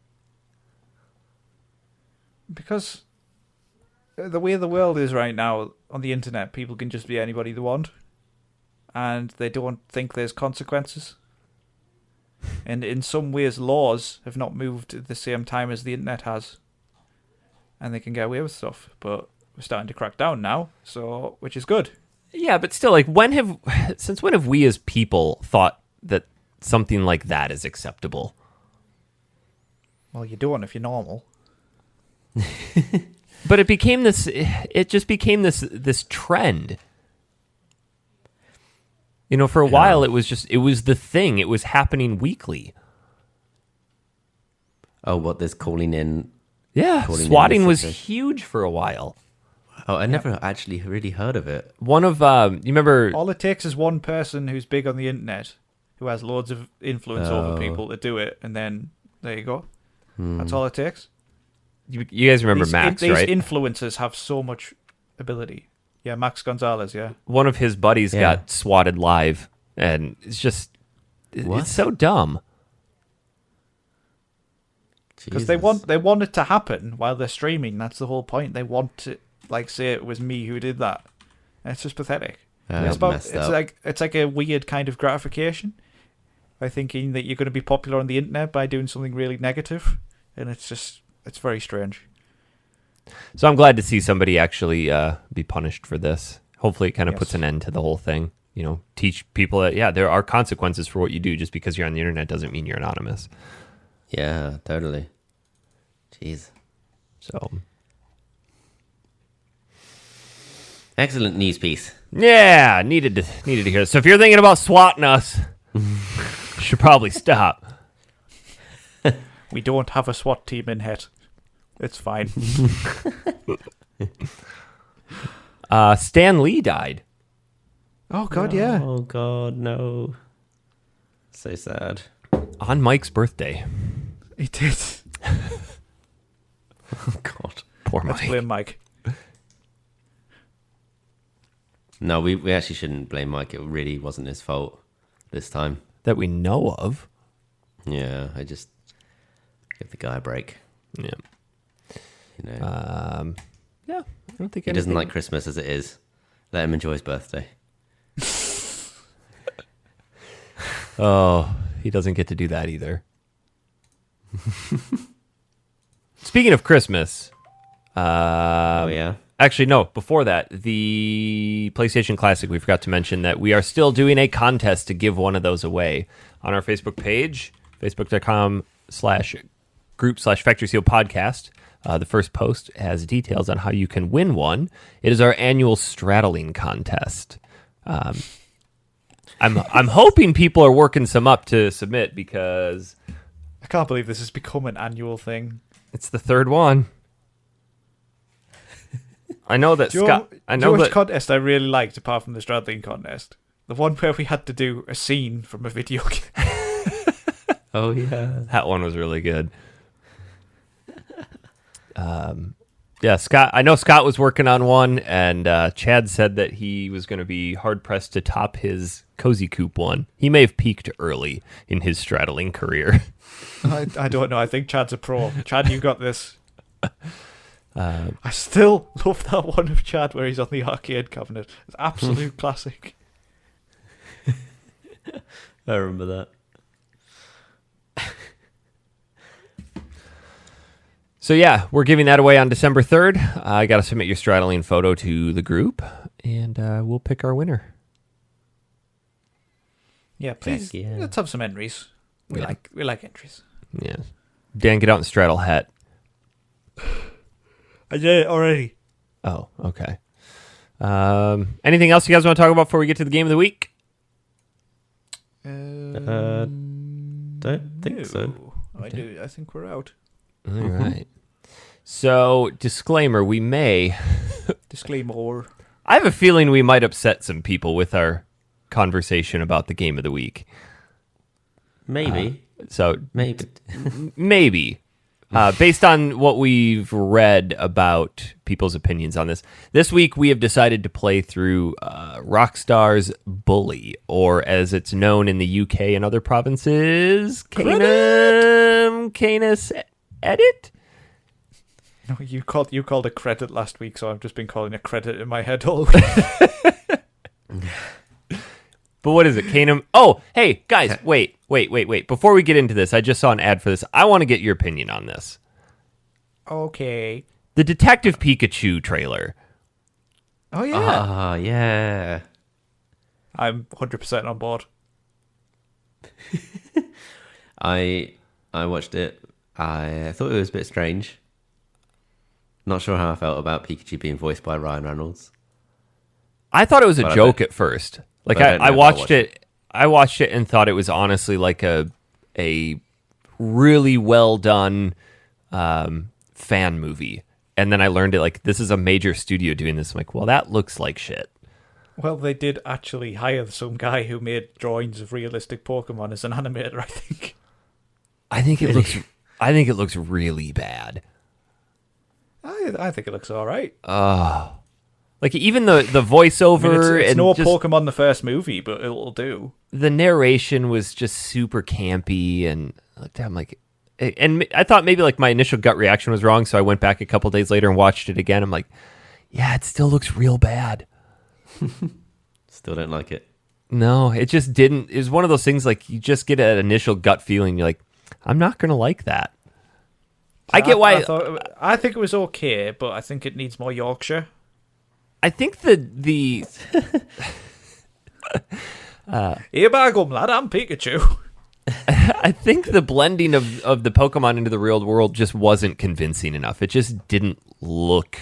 Because the way the world is right now on the internet, people can just be anybody they want. And they don't think there's consequences. And in some ways, laws have not moved at the same time as the internet has. And they can get away with stuff. But we're starting to crack down now, so which is good. Yeah, but still, like, since when have we as people thought that something like that is acceptable? Well, you don't if you're normal. But it just became this trend. You know, for a while it was the thing. It was happening weekly. Oh, what, this calling in? Yeah, swatting was huge for a while. Oh, I never actually really heard of it. One of you remember? All it takes is one person who's big on the internet, who has loads of influence over people to do it, and then there you go. That's all it takes. You guys remember Max, right? These influencers have so much ability. Yeah, Max Gonzalez, yeah. One of his buddies got swatted live, and it's just it's so dumb. Because they want it to happen while they're streaming. That's the whole point. They want to say it was me who did that. And it's just pathetic. It's like a weird kind of gratification by thinking that you're going to be popular on the internet by doing something really negative, and it's very strange. So I'm glad to see somebody actually be punished for this. Hopefully it kind of puts an end to the whole thing. You know, teach people that, there are consequences for what you do. Just because you're on the internet doesn't mean you're anonymous. Yeah, totally. Jeez. So. Excellent news piece. Yeah, needed to hear this. So if you're thinking about swatting us, you should probably stop. We don't have a SWAT team in Het. It's fine. Stan Lee died. Oh, God, yeah. Oh, God, no. So sad. On Mike's birthday. He did. Oh, God. Poor Let's Mike. blame Mike. No, we actually shouldn't blame Mike. It really wasn't his fault this time. That we know of. Yeah, I just give the guy a break. Yeah. You know, Yeah. I don't think he doesn't anything- like Christmas as it is. Let him enjoy his birthday. Oh, he doesn't get to do that either. Speaking of Christmas, Oh, yeah? actually, no, before that, the PlayStation Classic, we forgot to mention that we are still doing a contest to give one of those away on our Facebook page, facebook.com/group/Factory Seal Podcast. The first post has details on how you can win one. It is our annual straddling contest. I'm hoping people are working some up to submit because I can't believe this has become an annual thing. it's the third one. I know that Do you Scott. know, I do you know which that. contest I really liked apart from the straddling contest? The one where we had to do a scene from a video game. Oh, yeah. That one was really good. Yeah, Scott. I know Scott was working on one, and Chad said that he was going to be hard pressed to top his Cozy Coop one. He may have peaked early in his straddling career. I don't know. I think Chad's a pro. Chad, you got this. I still love that one of Chad where he's on the arcade cabinet. It's absolute classic. I remember that. So yeah, we're giving that away on December 3rd. I got to submit your straddling photo to the group, and we'll pick our winner. Yeah, please. Heck yeah. Let's have some entries. We Yeah. like entries. Yeah, Dan, get out and straddle hat. I did it already. Oh, okay. Anything else you guys want to talk about before we get to the game of the week? Don't think so. I do. I think we're out. All right. So, disclaimer, we may... Disclaimer. I have a feeling we might upset some people with our conversation about the game of the week. Maybe. So, Maybe. maybe. Based on what we've read about people's opinions on this. This week, we have decided to play through Rockstar's Bully, or as it's known in the UK and other provinces, Canis Edit? No, you called a credit last week, so I've just been calling it credit in my head all week. But what is it? Canum? Oh, hey, guys, wait. Before we get into this, I just saw an ad for this. I want to get your opinion on this. Okay. The Detective Pikachu trailer. Oh yeah. Ah, yeah. I'm 100% on board. I watched it. I thought it was a bit strange. Not sure how I felt about Pikachu being voiced by Ryan Reynolds. I thought it was a But I joke bet- at first. Like but I don't know I if I'll watched watch it. I watched it and thought it was honestly like a really well done fan movie. And then I learned it like this is a major studio doing this. I'm like, well, that looks like shit. Well, they did actually hire some guy who made drawings of realistic Pokemon as an animator, I think. I think it looks really bad. I think it looks all right. Like even the voiceover It's and no just Pokemon the first movie, but it'll do. the narration was just super campy, and I looked at it, I'm like, and I thought maybe like my initial gut reaction was wrong, so I went back a couple days later and watched it again. I'm like, yeah, it still looks real bad. Still don't like it. No, it just didn't. It was one of those things like you just get an initial gut feeling. You're like, I'm not gonna like that. I get why. I think it was okay, but I think it needs more Yorkshire. I think the Here by gum, lad, I'm Pikachu. I think the blending of the Pokemon into the real world just wasn't convincing enough. It just didn't look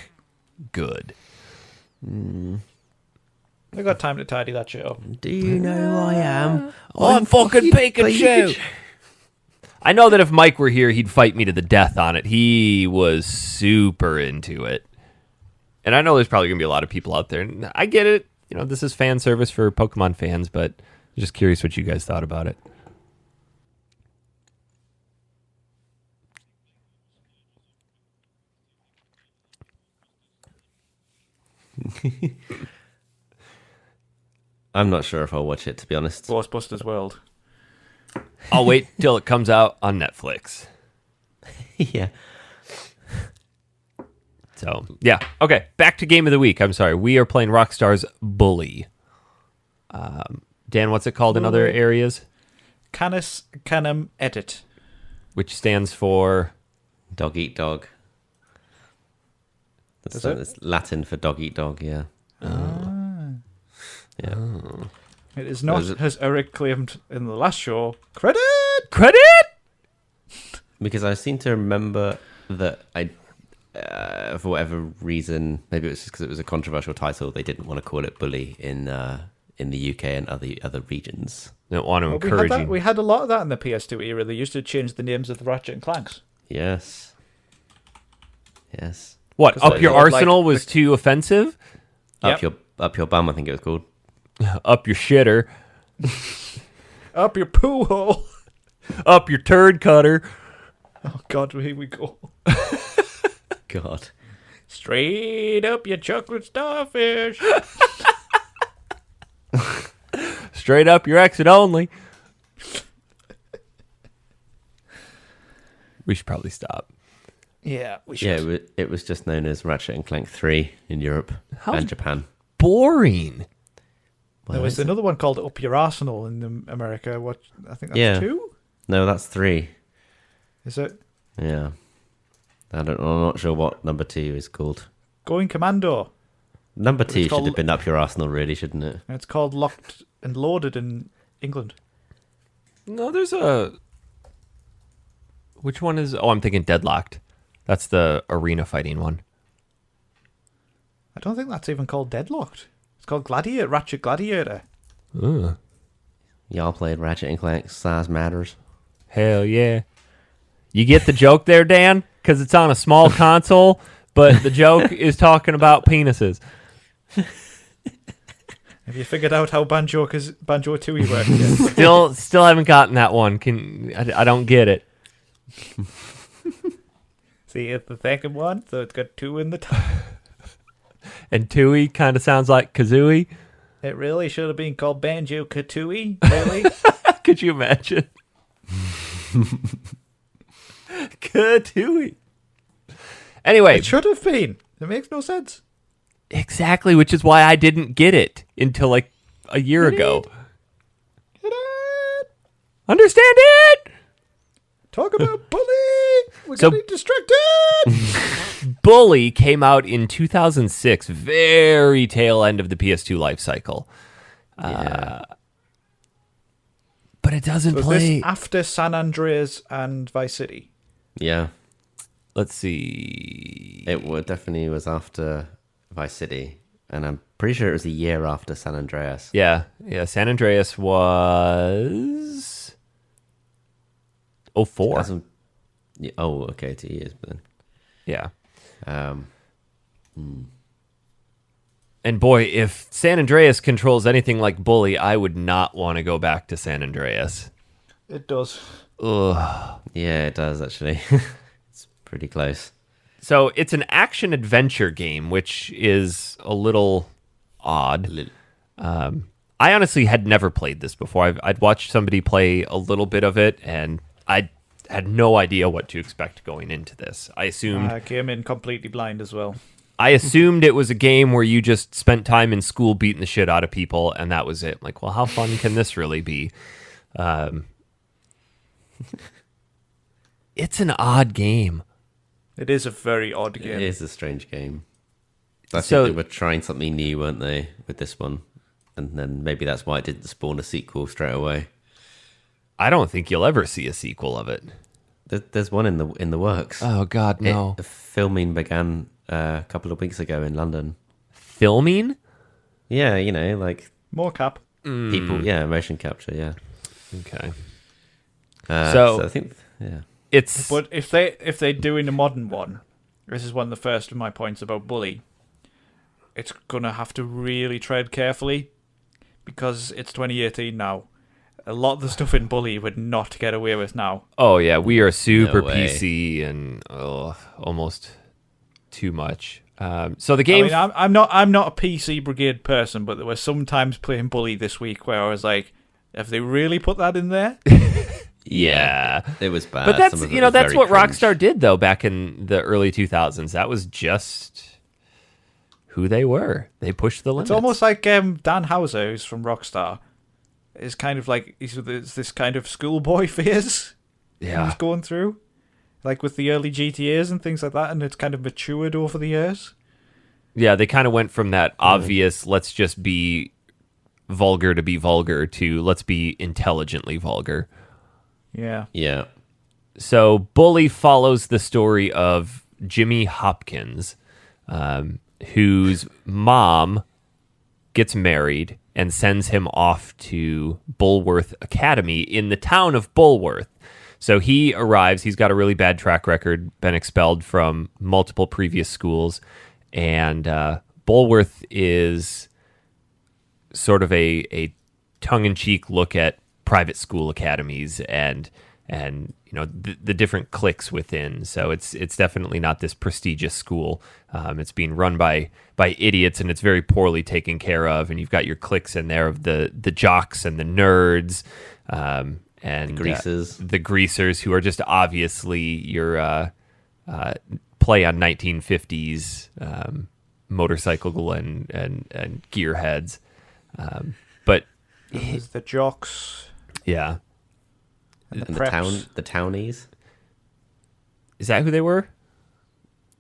good. I got time to tidy that shit up. Do you know who I am? I'm fucking Pikachu. I know that if Mike were here, he'd fight me to the death on it. He was super into it. And I know there's probably going to be a lot of people out there. And I get it. You know, this is fan service for Pokemon fans, but I'm just curious what you guys thought about it. I'm not sure if I'll watch it, to be honest. Ghostbusters World. I'll wait till it comes out on Netflix. Yeah. So, yeah. Okay, back to Game of the Week. I'm sorry. We are playing Rockstar's Bully. Dan, what's it called in other areas? Canis Canem Edit. Which stands for... Dog eat dog. Is it? It's Latin for dog eat dog, yeah. Yeah. It is not, as Eric claimed in the last show, credit! Because I seem to remember that for whatever reason, maybe it was just because it was a controversial title, they didn't want to call it Bully in the UK and other regions. They don't want to encourage you. We had a lot of that in the PS2 era. They used to change the names of the Ratchet and Clanks. Yes. What, Up Your like- Arsenal was too offensive? Yep. Up your bum, I think it was called. Up your shitter. Up your poo hole. Up your turd cutter. Oh, God, here we go. God. Straight up your chocolate starfish. Straight up your exit only. We should probably stop. Yeah, we should. Yeah, it was just known as Ratchet and Clank 3 in Europe and Japan. Boring. There was another one called Up Your Arsenal in America. What I think that's 2? No, that's 3. Is it? Yeah. I'm not sure what number 2 is called. Going Commando. Number 2 should called- have been Up Your Arsenal, really, shouldn't it? And it's called Locked and Loaded in England. No, there's a... Which one is... Oh, I'm thinking Deadlocked. That's the arena fighting one. I don't think that's even called Deadlocked. It's called Gladiator, Ratchet Gladiator. Ugh. Y'all played Ratchet and Clank Size Matters. Hell yeah. You get the joke there, Dan? Because it's on a small console, but the joke is talking about penises. Have you figured out how Banjo Tooie works yet? Still haven't gotten that one. I don't get it. See, it's the second one, so it's got 2 in the top. And Tooie kind of sounds like Kazooie. It really should have been called Banjo Kazooie. Really? Could you imagine? Kazooie. Anyway, It should have been. It makes no sense. exactly, which is why I didn't get it until like a year ago. Understand it? Talk about Bully. We're So- getting distracted. Bully came out in 2006, very tail end of the PS2 life cycle. Yeah. But it doesn't Was play. this after San Andreas and Vice City? Yeah. Let's see. Definitely was after Vice City. And I'm pretty sure it was a year after San Andreas. Yeah. San Andreas was 04. 2000 yeah, oh, okay, 2 years. But then, Yeah. um, And boy, if San Andreas controls anything like Bully, I would not want to go back to San Andreas. It does. Ugh. yeah, it does actually. It's pretty close. So it's an action adventure game, which is a little odd. I honestly had never played this before. I'd watched somebody play a little bit of it, and I had no idea what to expect going into this. I assumed I came in completely blind as well. it was a game where you just spent time in school beating the shit out of people, and that was it. Like, well, how fun can this really be? It's an odd game. It is a very odd game. It is a strange game. I So- think they were trying something new, weren't they, with this one? And then maybe that's why it didn't spawn a sequel straight away. I don't think you'll ever see a sequel of it. There's one in the works. Oh, God, no. Filming began a couple of weeks ago in London. Filming? Yeah, like More cap. people. Yeah, motion capture. Yeah. Okay. So I think, yeah. It's... But if they're doing a modern one, this is one of the first of my points about Bully. It's gonna have to really tread carefully because it's 2018 now. A lot of the stuff in Bully would not get away with now. Oh, yeah, we are super No way. PC and almost too much. So the game. I mean, I'm not a PC Brigade person, but there were some times playing Bully this week where I was like, have they really put that in there? Yeah, it was bad. But that's Some of it was that's very what cringe. Rockstar did though back in the early 2000s. That was just who they were. They pushed the limits. It's almost like Dan Houser, who's from Rockstar, is kind of like he's this kind of schoolboy phase he's going through, like with the early GTAs and things like that, and it's kind of matured over the years. Yeah, they kind of went from that obvious let's just be vulgar to be vulgar to let's be intelligently vulgar. Yeah. So Bully follows the story of Jimmy Hopkins, whose mom gets married and sends him off to Bulworth Academy in the town of Bulworth. So he arrives. He's got a really bad track record, been expelled from multiple previous schools, and Bulworth is sort of a tongue-in-cheek look at private school academies and the different cliques within. So it's definitely not this prestigious school. It's being run by idiots, and it's very poorly taken care of. And you've got your cliques in there of the jocks and the nerds, and the greasers, who are just obviously your play on 1950s motorcycle and gearheads. But there's the jocks. Yeah. And the townies. Is that who they were?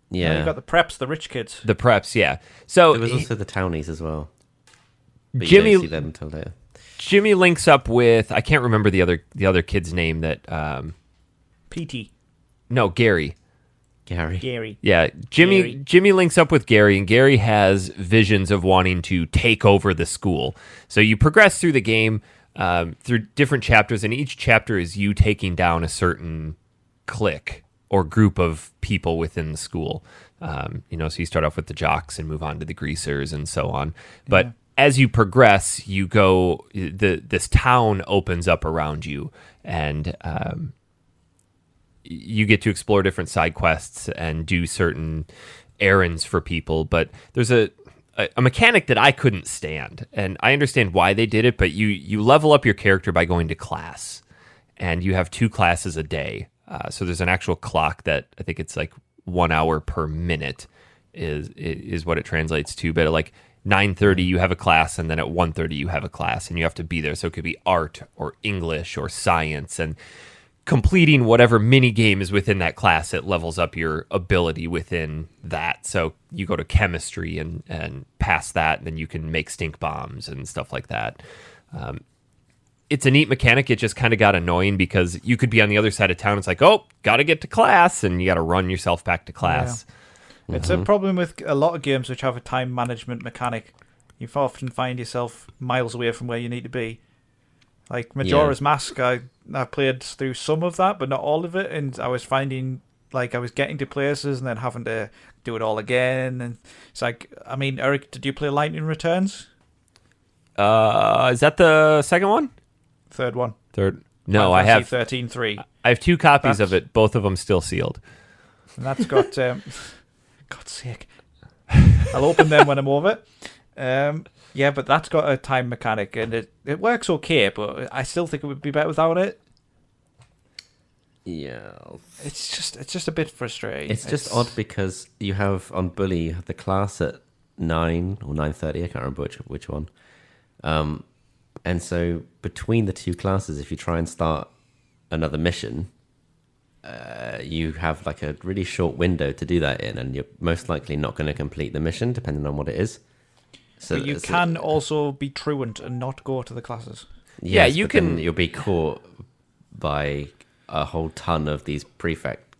Yeah. No, you got the preps, the rich kids. The preps, yeah. So there was also the townies as well. But Jimmy, you don't see them until later. Jimmy links up with, I can't remember the other kid's name that Petey. No, Gary. Gary. Yeah, Jimmy links up with Gary, and Gary has visions of wanting to take over the school. So you progress through the game through different chapters, and each chapter is you taking down a certain clique or group of people within the school. So you start off with the jocks and move on to the greasers and so on. But as you progress, you go. This town opens up around you, and you get to explore different side quests and do certain errands for people. But there's a mechanic that I couldn't stand, and I understand why they did it, but you level up your character by going to class, and you have 2 classes a day. So there's an actual clock that I think it's like 1 hour per minute is what it translates to. But at like 9:30 you have a class, and then at 1:30 you have a class, and you have to be there. So it could be art or English or science, and completing whatever mini game is within that class, it levels up your ability within that. So you go to chemistry and pass that, and then you can make stink bombs and stuff like that. It's a neat mechanic. It just kind of got annoying because you could be on the other side of town. It's like, oh, got to get to class, and you got to run yourself back to class. Yeah. It's a problem with a lot of games which have a time management mechanic. You often find yourself miles away from where you need to be. Like Majora's Mask, I played through some of that, but not all of it, and I was finding like I was getting to places and then having to do it all again. And it's like, I mean, Eric, did you play Lightning Returns? Is that the second one? Third one. Third. No, I Final have Fantasy 13-3. I have 2 copies of it, both of them still sealed. And that's got God's sake. I'll open them when I'm over. Yeah, but that's got a time mechanic, and it works okay, but I still think it would be better without it. Yeah. It's just a bit frustrating. It's just odd because you have on Bully, you have the class at 9 or 9:30, I can't remember which one. And so between the 2 classes, if you try and start another mission, you have like a really short window to do that in, and you're most likely not going to complete the mission, depending on what it is. So but you can also be truant and not go to the classes. Yes, yeah, you can. Then you'll be caught by a whole ton of these prefect.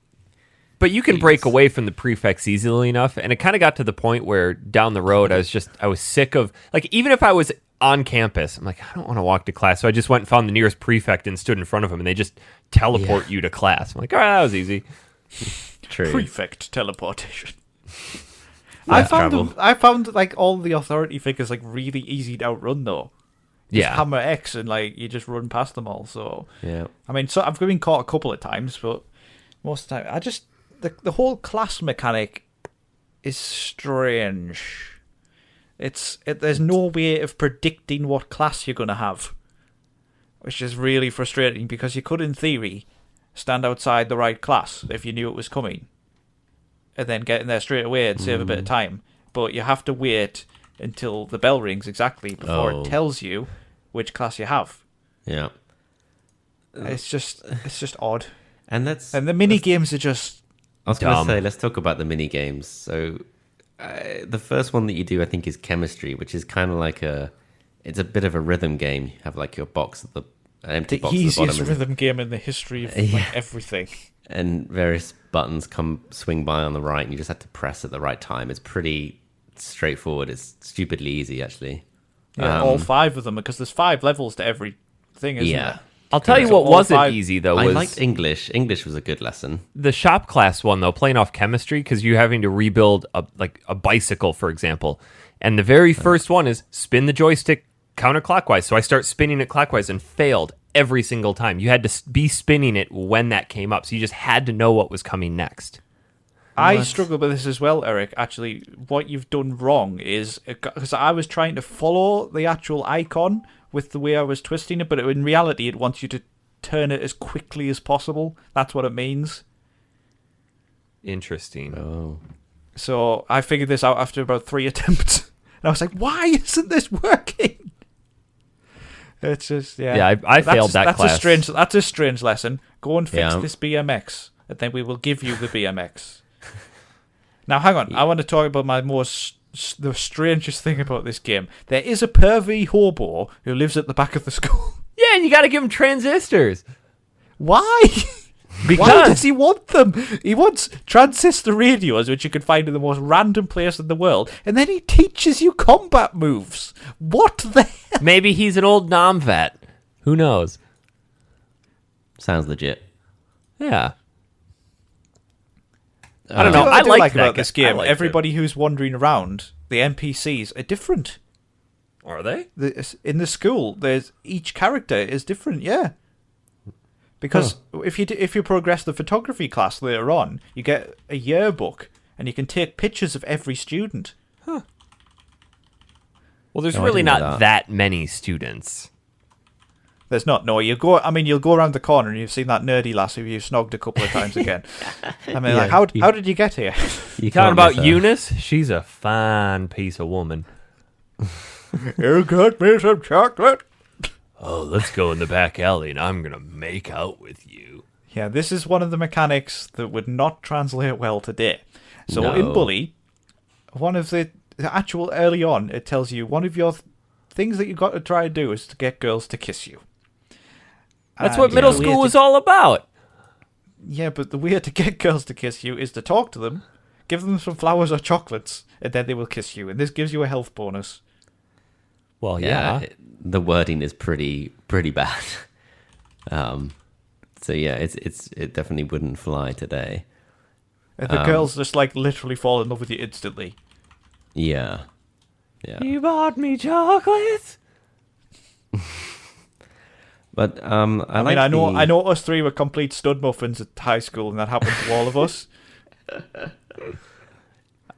But you can break away from the prefects easily enough, and it kind of got to the point where down the road I was sick of, like, even if I was on campus, I'm like, I don't want to walk to class, so I just went and found the nearest prefect and stood in front of him, and they just teleport you to class. I'm like, all right, that was easy. True. Prefect teleportation. Yeah, I found like all the authority figures like really easy to outrun though. Just hammer X and like you just run past them all. So yeah, I mean, so I've been caught a couple of times, but most of the time I just the whole class mechanic is strange. There's no way of predicting what class you're going to have, which is really frustrating because you could, in theory, stand outside the right class if you knew it was coming, and then get in there straight away and save a bit of time. But you have to wait until the bell rings exactly before it tells you which class you have. Yeah. It's just odd. And the mini games are just. I was going to say, let's talk about the mini games. So, the first one that you do, I think, is chemistry, which is kind of like it's a bit of a rhythm game. You have like your box at an empty box at the bottom. The easiest rhythm game in the history of everything. And various buttons swing by on the right, and you just have to press at the right time. It's pretty straightforward. It's stupidly easy, actually. Yeah, all 5 of them, because there's 5 levels to every thing, isn't there? I'll tell you what wasn't easy, though. I liked English. English was a good lesson. The shop class one, though, playing off chemistry, because you're having to rebuild a bicycle, for example. And the very first one is spin the joystick counterclockwise. So I start spinning it clockwise and failed every single time. You had to be spinning it when that came up. So you just had to know what was coming next. I struggle with this as well, Eric. Actually, what you've done wrong is, because I was trying to follow the actual icon with the way I was twisting it, but in reality it wants you to turn it as quickly as possible. That's what it means. Interesting. Oh. So I figured this out after about 3 attempts. And I was like, why isn't this working? It's just, Yeah, I failed that class. That's a strange lesson. Go and fix this BMX, and then we will give you the BMX. Now, hang on. I want to talk about the strangest thing about this game. There is a pervy hobo who lives at the back of the school. Yeah, and you got to give him transistors. Why? Because why does he want them? He wants transistor radios, which you can find in the most random place in the world, and then he teaches you combat moves. What the hell? Maybe he's an old nom vet. Who knows? Sounds legit. Yeah. I don't know. I like that about this game. Everybody who's wandering around, the NPCs are different. Are they? In the school, each character is different. Yeah, because if you progress the photography class later on, you get a yearbook and you can take pictures of every student. Huh. Well, there's really not that many students. There's not. No, you'll go around the corner and you've seen that nerdy lass who you've snogged a couple of times again. I mean, how did you get here? You talking about Eunice? She's a fine piece of woman. You got me some chocolate? Oh, let's go in the back alley and I'm going to make out with you. Yeah, this is one of the mechanics that would not translate well today. So in Bully, one of the actual early on, it tells you one of your things that you've got to try and do is to get girls to kiss you. That's what middle school is all about. Yeah, but the way to get girls to kiss you is to talk to them, give them some flowers or chocolates, and then they will kiss you. And this gives you a health bonus. Well, yeah. The wording is pretty bad. So yeah, it definitely wouldn't fly today. And the girls just literally fall in love with you instantly. Yeah. Yeah. You bought me chocolates. But I know us three were complete stud muffins at high school, and that happened to all of us.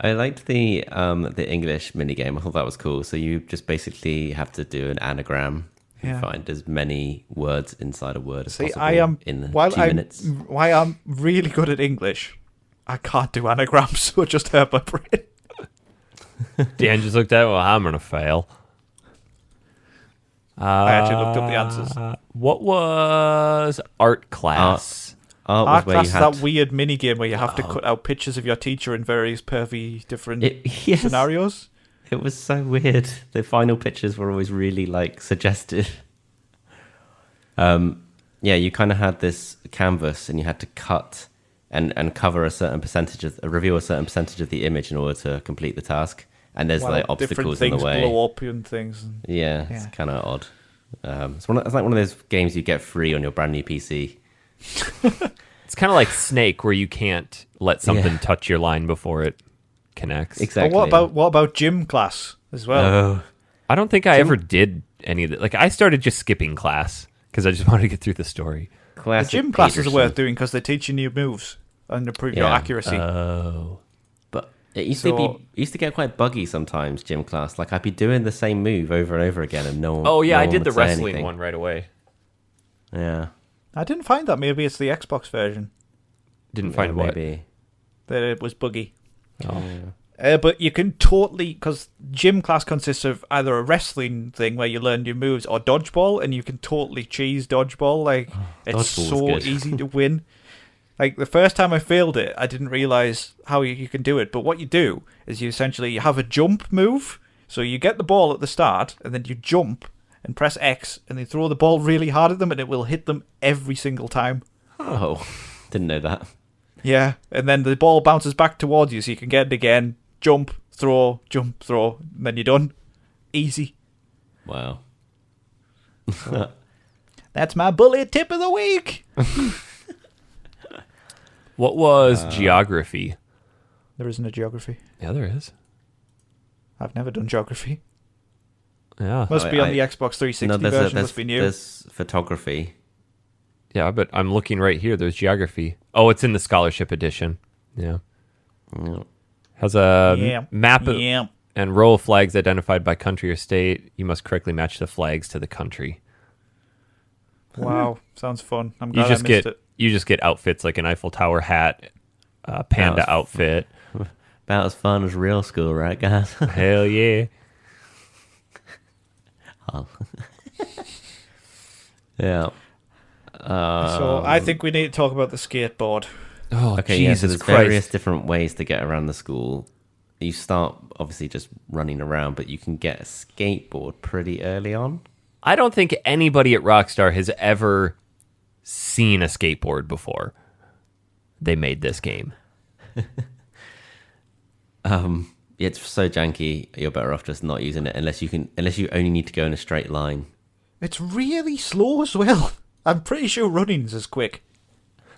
I liked the English minigame. I thought that was cool. So you just basically have to do an anagram and find as many words inside a word as possible in 2 minutes. While I'm really good at English, I can't do anagrams, so it just hurt my brain. Dan just looked at it. Well, I'm going to fail. I actually looked up the answers. What was art class? Art class is that weird mini game where you have to cut out pictures of your teacher in various pervy different scenarios. It was so weird. The final pictures were always really suggestive. You kind of had this canvas and you had to cut and cover reveal a certain percentage of the image in order to complete the task. And there's obstacles in the way. Blow up and things. Yeah, it's kind of odd. It's like one of those games you get free on your brand new PC. It's kind of like Snake, where you can't let something touch your line before it connects. Exactly. But what about gym class as well? I don't think I ever did any of that. I started just skipping class because I just wanted to get through the story. The gym classes are worth doing because they're teaching you moves and improve your accuracy. But It used So- used to get quite buggy sometimes, gym class. Like I'd be doing the same move over and over again, and no one. Oh yeah, no I one did would the say wrestling anything. one right away. Yeah, I didn't find that. Maybe it's the Xbox version Didn't find what. maybe. that it was buggy. Oh. But you can totally, because gym class consists of either a wrestling thing where you learn your moves or dodgeball, and you can totally cheese dodgeball. Like, it's Dodgeball's so good. easy to win. Like, the first time I failed it, I didn't realize how you can do it. But what you do is you have a jump move. So you get the ball at the start, and then you jump and press X, and then throw the ball really hard at them, and it will hit them every single time. Oh, didn't know that. Yeah, and then the ball bounces back towards you, so you can get it again. Jump, throw, and then you're done. Easy. Wow. That's my bully tip of the week. What was geography? There isn't a geography. Yeah, there is. I've never done geography. Yeah. Must be on I- the Xbox 360 No, version. Must be new. There's photography. Yeah, but I'm looking right here. There's geography. Oh, it's in the scholarship edition. Yeah. Yeah. Has a Yeah. map Yeah. and row of flags identified by country or state. You must correctly match the flags to the country. Wow, sounds fun. I'm You glad I just missed get it. you just get outfits like an Eiffel Tower hat, panda That's outfit. About as fun as real school, right, guys? Hell yeah. Yeah. So I think we need to talk about the skateboard. Oh, Okay, yeah, so Jesus there's Christ. various different ways to get around the school. You start obviously just running around, but you can get a skateboard pretty early on. I don't think anybody at Rockstar has ever seen a skateboard before they made this game. It's so janky. You're better off just not using it unless you only need to go in a straight line. It's really slow as well. I'm pretty sure running's as quick.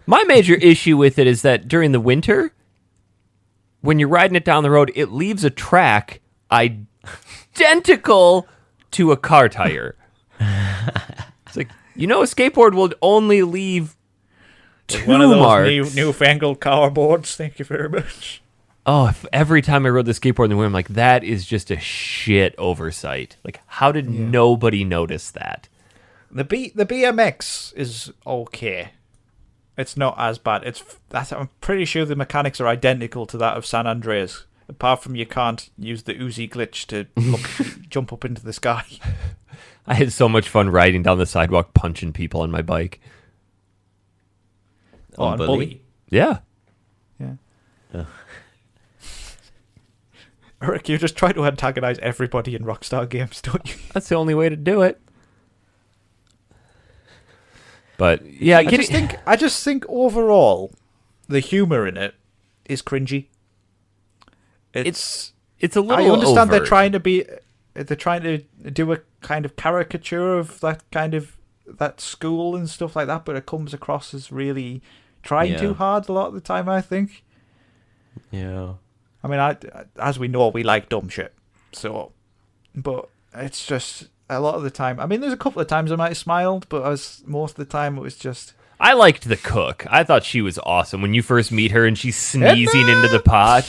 My major issue with it is that during the winter, when you're riding it down the road, it leaves a track identical to a car tire. It's like, a skateboard will only leave two One of those marks. newfangled car boards. Thank you very much. Oh, every time I rode the skateboard in the winter, I'm like, that is just a shit oversight. Like, how did nobody notice that? The BMX is okay. It's not as bad. I'm pretty sure the mechanics are identical to that of San Andreas. Apart from you can't use the Uzi glitch to jump up into the sky. I had so much fun riding down the sidewalk, punching people on my bike. On On Bully? Bully. Yeah. Yeah. Ugh. Eric, you just try to antagonize everybody in Rockstar games, don't you? That's the only way to do it. But yeah, I just think overall, the humor in it is cringy. it's a little. I understand overt. they're trying to do a kind of caricature of that school and stuff like that, but it comes across as really trying Yeah. too hard a lot of the time, I think. Yeah. I mean, as we know, we like dumb shit. So, but it's just a lot of the time. I mean, there's a couple of times I might have smiled, but most of the time it was just. I liked the cook. I thought she was awesome when you first meet her and she's sneezing into the pot.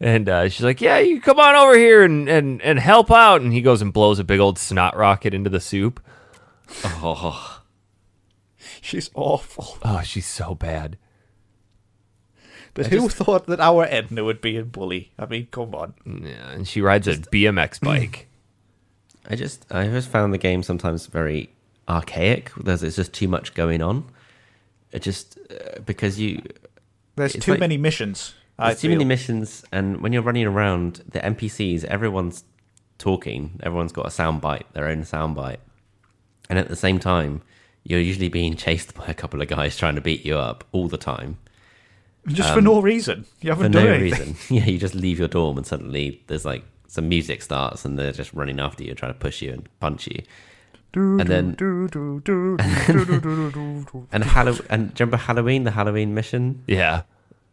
And she's like, yeah, you come on over here and help out. And he goes and blows a big old snot rocket into the soup. Oh. She's awful. Oh, she's so bad. But who thought that our Edna would be in Bully? I mean, come on. Yeah, and she rides a BMX bike. I just found the game sometimes very archaic. There's just too much going on. It just because There's It's too like- many missions. there's too many missions, and when you're running around, the NPCs, everyone's talking. Everyone's got a soundbite, their own soundbite, and at the same time, you're usually being chased by a couple of guys trying to beat you up all the time. Just for no reason. You For haven't done no anything. reason. Yeah, you just leave your dorm and suddenly there's like some music starts and they're just running after you, trying to push you and punch you. And then and do you remember Halloween, the Halloween mission? Yeah.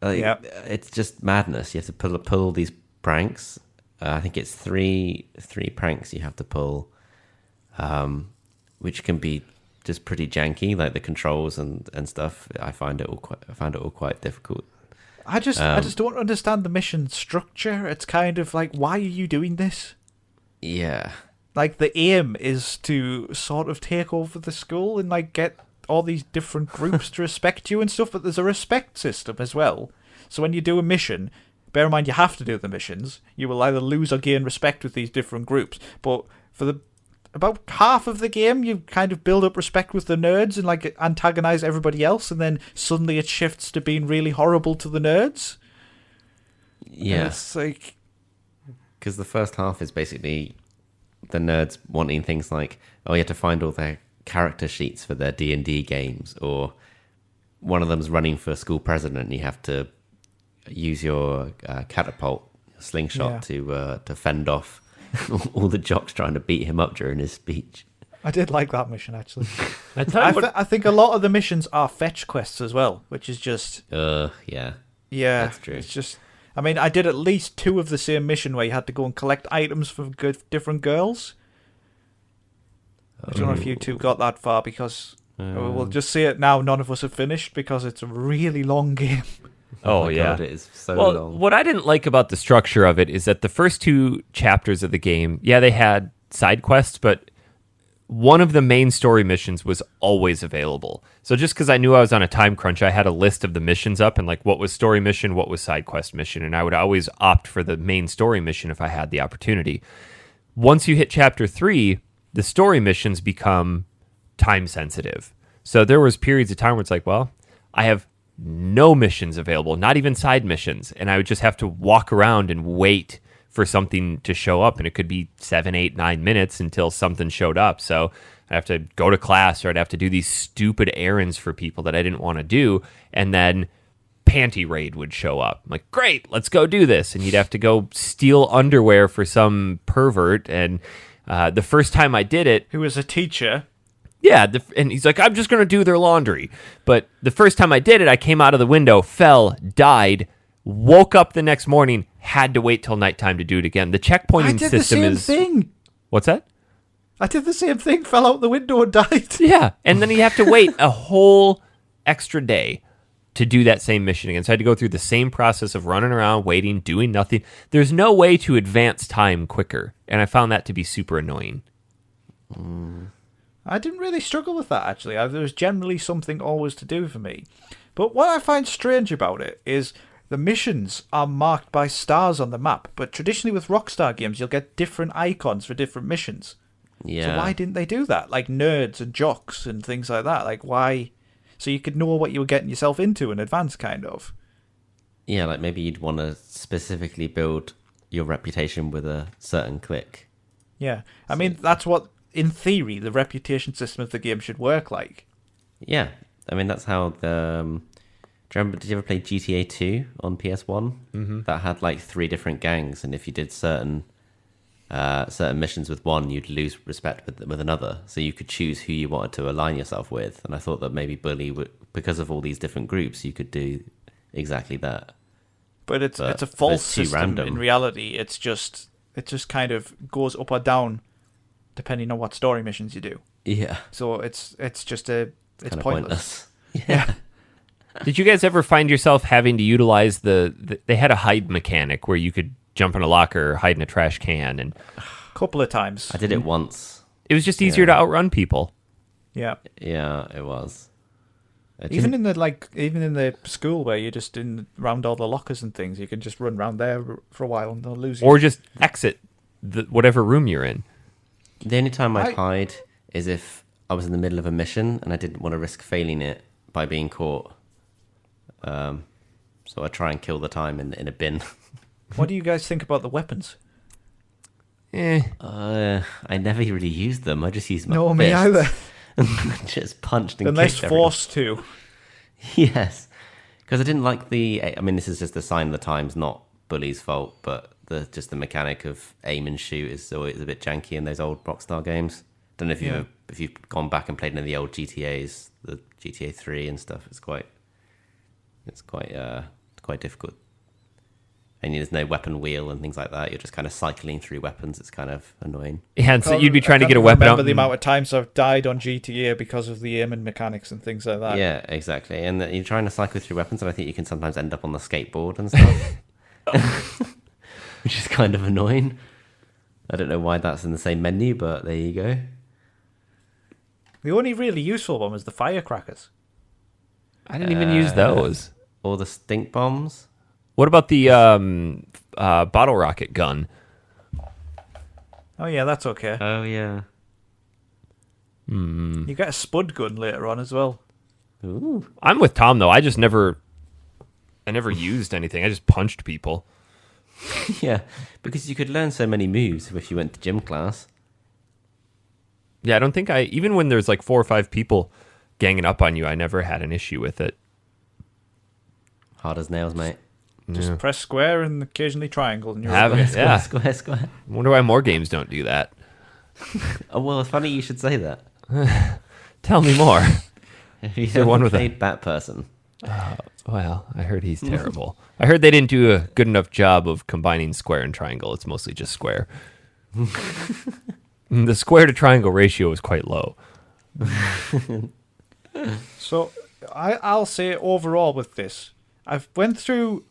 Yeah. It's just madness. You have to pull all these pranks. I think it's three pranks you have to pull, which can be just pretty janky, like the controls and stuff. I found it all quite difficult. I just don't understand the mission structure. It's kind of like, why are you doing this? Yeah. Like, the aim is to sort of take over the school and, like, get all these different groups to respect you and stuff, but there's a respect system as well. So when you do a mission, bear in mind you have to do the missions, you will either lose or gain respect with these different groups. But for about half of the game, you kind of build up respect with the nerds and, like, antagonize everybody else, and then suddenly it shifts to being really horrible to the nerds. Yeah. And it's like... Because the first half is basically the nerds wanting things like, oh, you have to find all their character sheets for their D&D games, or one of them's running for school president and you have to use your catapult, slingshot, to fend off all the jocks trying to beat him up during his speech. I did like that mission, actually. I think a lot of the missions are fetch quests as well, which is just... Yeah. Yeah, that's true. It's just... I mean, I did at least 2 of the same mission where you had to go and collect items for different girls. I don't know if you two got that far, because... we'll just say it now, none of us have finished, because it's a really long game. Oh, my yeah. God, it is so long. What I didn't like about the structure of it is that the first 2 chapters of the game, they had side quests, but one of the main story missions was always available. So just because I knew I was on a time crunch, I had a list of the missions up and like what was story mission, what was side quest mission, and I would always opt for the main story mission if I had the opportunity. Once you hit chapter 3, the story missions become time sensitive. So there was periods of time where it's like, well, I have no missions available, not even side missions, and I would just have to walk around and wait for something to show up, and it could be 7, 8, 9 minutes until something showed up. So I'd have to go to class, or I'd have to do these stupid errands for people that I didn't want to do, and then Panty Raid would show up. I'm like, great, let's go do this. And you'd have to go steal underwear for some pervert, and the first time I did it... Who was a teacher... Yeah, and he's like, I'm just going to do their laundry. But the first time I did it, I came out of the window, fell, died, woke up the next morning, had to wait till nighttime to do it again. The checkpointing system is... I did the same thing. What's that? I did the same thing, fell out the window and died. Yeah, and then you have to wait a whole extra day to do that same mission again. So I had to go through the same process of running around, waiting, doing nothing. There's no way to advance time quicker, and I found that to be super annoying. I didn't really struggle with that, actually. There was generally something always to do for me. But what I find strange about it is the missions are marked by stars on the map, but traditionally with Rockstar games, you'll get different icons for different missions. Yeah. So why didn't they do that? Like nerds and jocks and things like that. Like, why? So you could know what you were getting yourself into in advance, kind of. Yeah, like maybe you'd want to specifically build your reputation with a certain click. Yeah. I mean, that's what... in theory, the reputation system of the game should work like. Yeah, I mean, that's how the... did you ever play GTA 2 on PS1? Mm-hmm. That had like 3 different gangs, and if you did certain missions with one, you'd lose respect with another. So you could choose who you wanted to align yourself with. And I thought that maybe Bully would, because of all these different groups, you could do exactly that. But it's a false system. Random. In reality, it just kind of goes up or down depending on what story missions you do. Yeah. So it's Kinda pointless. Yeah. Did you guys ever find yourself having to utilize they had a hide mechanic where you could jump in a locker or hide in a trash can, and A couple of times. I did it once. it was just easier to outrun people. Yeah. Yeah, it was. Even in the school where you're just round all the lockers and things, you can just run around there for a while and they'll lose you. Or just exit whatever room you're in. The only time I'd hide is if I was in the middle of a mission and I didn't want to risk failing it by being caught. So I try and kill the time in a bin. What do you guys think about the weapons? I never really used them. I just used my No, me either. Just punched and Unless kicked forced to. Yes. Because I didn't like I mean, this is just the sign of the times, not Bully's fault, but just the mechanic of aim and shoot is always a bit janky in those old Rockstar games. Don't know if you've gone back and played any of the old GTAs, the GTA 3 and stuff. It's quite difficult. and there's no weapon wheel and things like that. You're just kind of cycling through weapons. It's kind of annoying. Yeah, and so you'd be trying to get a weapon out. I remember the amount of times I've died on GTA because of the aiming mechanics and things like that. Yeah, exactly. And you're trying to cycle through weapons, and I think you can sometimes end up on the skateboard and stuff, which is kind of annoying. I don't know why that's in the same menu, but there you go. The only really useful one was the firecrackers. I didn't even use those. Or the stink bombs. What about the bottle rocket gun? Oh yeah, that's okay. Oh yeah. You get a spud gun later on as well. Ooh. I'm with Tom though. I never used anything. I just punched people. Yeah, because you could learn so many moves if you went to gym class. Yeah, I don't think even when there's like 4 or 5 people ganging up on you, I never had an issue with it. Hard as nails, mate. Just press square and occasionally triangle, and you're Have okay. it, yeah. Square. I wonder why more games don't do that. Oh, well, it's funny you should say that. Tell me more. Have you there ever one with played Bat Person? Well, I heard he's terrible. I heard they didn't do a good enough job of combining square and triangle. It's mostly just square. The square to triangle ratio is quite low. So I'll say overall with this, I've went through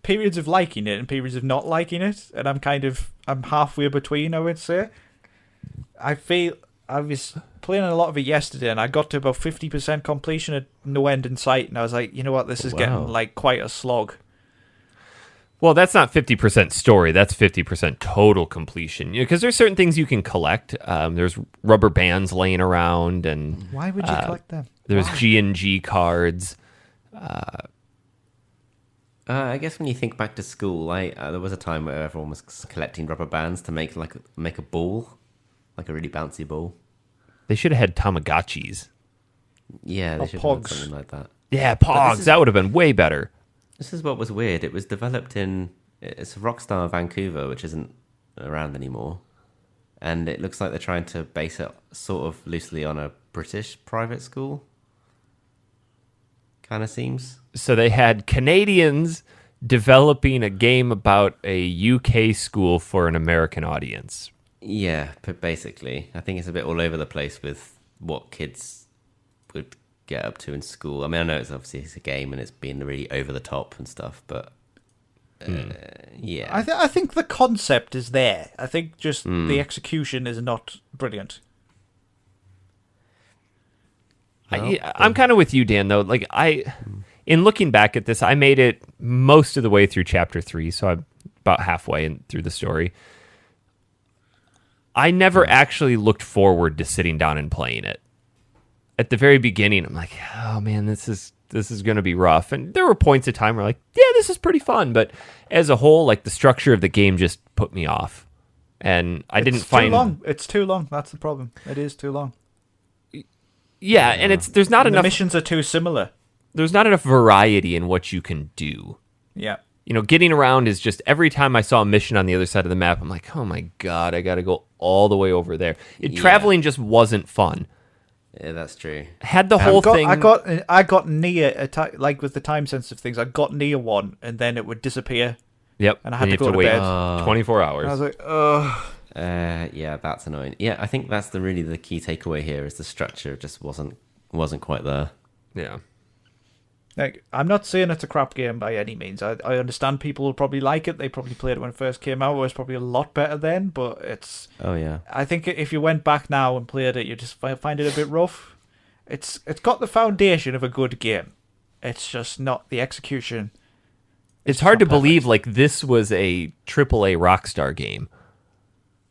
periods of liking it and periods of not liking it, and I'm halfway between, I would say. I feel I was playing a lot of it yesterday, and I got to about 50% completion at no end in sight, and I was like, you know what, this is getting like quite a slog. Well, that's not 50% story. That's 50% total completion. Because there's certain things you can collect. There's rubber bands laying around, and why would you collect them? There's G&G cards. I guess when you think back to school, there was a time where everyone was collecting rubber bands to make a ball, like a really bouncy ball. They should have had Tamagotchis. Yeah, they should have done something like that. Yeah, Pogs. That would have been way better. This is what was weird. It was developed it's Rockstar Vancouver, which isn't around anymore. And it looks like they're trying to base it sort of loosely on a British private school. Kind of seems. So they had Canadians developing a game about a UK school for an American audience. Yeah, but basically. I think it's a bit all over the place with what kids would get up to in school. I mean, I know it's a game and it's been really over the top and stuff, but yeah. I think the concept is there. I think just the execution is not brilliant. I'm kind of with you, Dan, though. Like in looking back at this, I made it most of the way through chapter 3, so I'm about halfway through the story. I never actually looked forward to sitting down and playing it. At the very beginning, I'm like, oh man, this is going to be rough. And there were points of time where like, yeah, this is pretty fun. But as a whole, like the structure of the game just put me off. And it's too long. It's too long. That's the problem. It is too long. Yeah, and there's not enough. The missions are too similar. There's not enough variety in what you can do. Yeah. You know, getting around is just every time I saw a mission on the other side of the map, I'm like, oh my God, I got to go all the way over there. Traveling just wasn't fun. Yeah, that's true. Had the whole thing. I got near, like with the time sensitive things, I got near one and then it would disappear. Yep. And I had to go to wait bed. 24 hours. And I was like, ugh. Yeah, that's annoying. Yeah, I think that's really the key takeaway here is the structure just wasn't quite there. Yeah. Like, I'm not saying it's a crap game by any means. I understand people will probably like it. They probably played it when it first came out. It was probably a lot better then, but it's... Oh, yeah. I think if you went back now and played it, you just find it a bit rough. It's got the foundation of a good game. It's just not the execution. It's hard to believe like this was a AAA Rockstar game.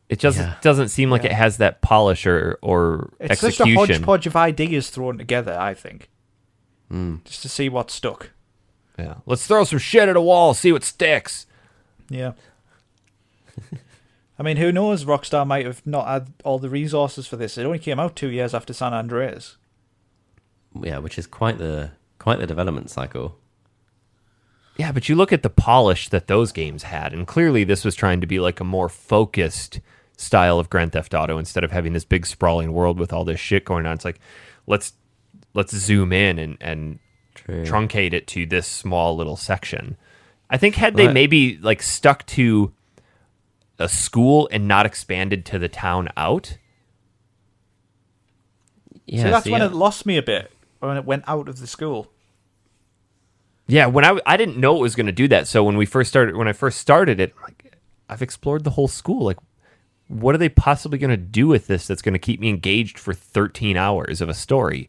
It just doesn't seem like it has that polish or it's execution. It's just a hodgepodge of ideas thrown together, I think. Just to see what stuck. Yeah. Let's throw some shit at a wall, see what sticks. Yeah. I mean, who knows? Rockstar might have not had all the resources for this. It only came out 2 years after San Andreas. Yeah, which is quite the development cycle. Yeah, but you look at the polish that those games had, and clearly this was trying to be like a more focused style of Grand Theft Auto instead of having this big sprawling world with all this shit going on. It's like, let's zoom in and truncate it to this small little section. I think had they maybe like stuck to a school and not expanded to the town out. Yeah, so that's when it lost me a bit, when it went out of the school. Yeah, when I didn't know it was going to do that. So when I first started it, I'm like, I've explored the whole school. Like, what are they possibly going to do with this that's going to keep me engaged for 13 hours of a story?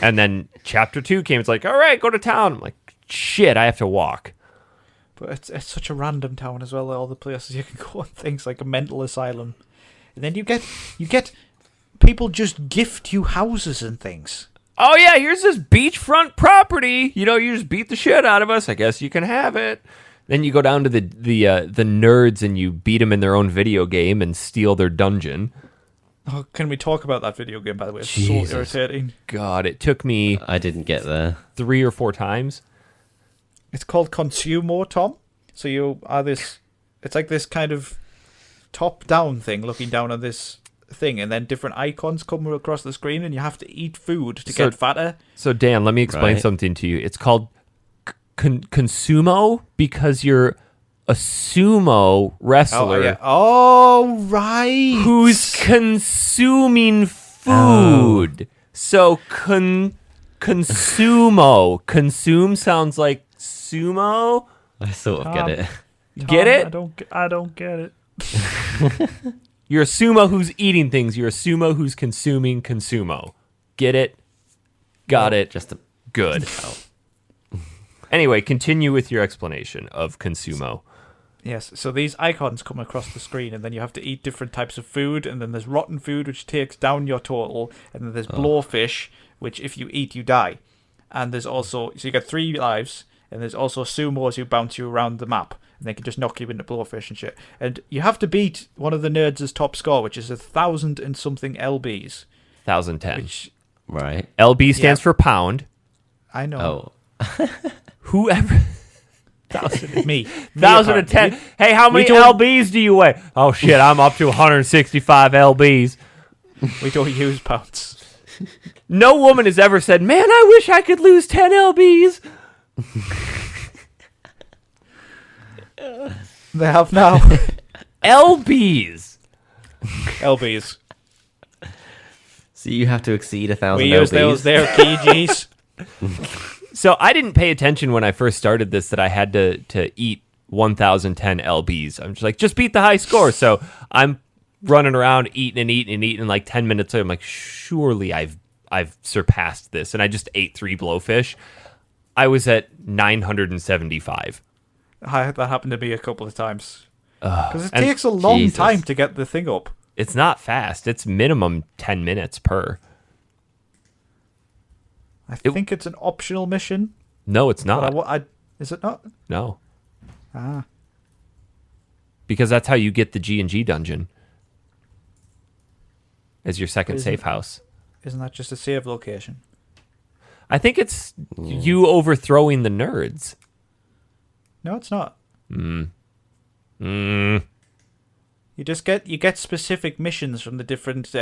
And then chapter 2 came. It's like, all right, go to town. I'm like, shit, I have to walk. But it's such a random town as well. All the places you can go and things like a mental asylum, and then you get people just gift you houses and things. Oh yeah, here's this beachfront property. You just beat the shit out of us. I guess you can have it. Then you go down to the nerds and you beat them in their own video game and steal their dungeon. Oh, can we talk about that video game, by the way? It's Jesus. so irritating. God, it took me... I didn't get there. 3 or 4 times. It's called Consumo, Tom. So you are this... It's like this kind of top-down thing, looking down on this thing, and then different icons come across the screen, and you have to eat food to get fatter. So, Dan, let me explain something to you. It's called Consumo because you're a sumo wrestler. Oh, right. Who's consuming food. So consumo. Consume sounds like sumo. I sort of get it. Get it? I don't get it. You're a sumo who's eating things. You're a sumo who's consuming consumo. Get it? Got it. Just good. Anyway, continue with your explanation of consumo. Yes, so these icons come across the screen, and then you have to eat different types of food, and then there's rotten food, which takes down your total, and then there's blowfish, which if you eat, you die. And there's also, so you get 3 lives, and there's also sumos who bounce you around the map, and they can just knock you into blowfish and shit. And you have to beat one of the nerds' top score, which is 1,000 and something LBs. 1,010. Right. LB stands for pound. I know. Oh. Whoever... 1,000 me. 1,010. Hey, how many LBs do you weigh? Oh shit, I'm up to 165 LBs. We don't use pounds. No woman has ever said, "Man, I wish I could lose 10 LBs." They have now. LBs. LBs. So you have to exceed 1,000 We LBs. use those there kgs. So I didn't pay attention when I first started this that I had to eat 1,010 LBs. I'm just like, just beat the high score. So I'm running around eating and eating and eating. And like 10 minutes later, I'm like, surely I've surpassed this. And I just ate 3 blowfish. I was at 975. That happened to me a couple of times. Because it takes a long time to get the thing up. It's not fast. It's minimum 10 minutes per. I think it's an optional mission. No, it's not. Is it not? No. Ah. Because that's how you get the G&G dungeon. As your second safe house. Isn't that just a save location? I think it's you overthrowing the nerds. No, it's not. You get specific missions from the different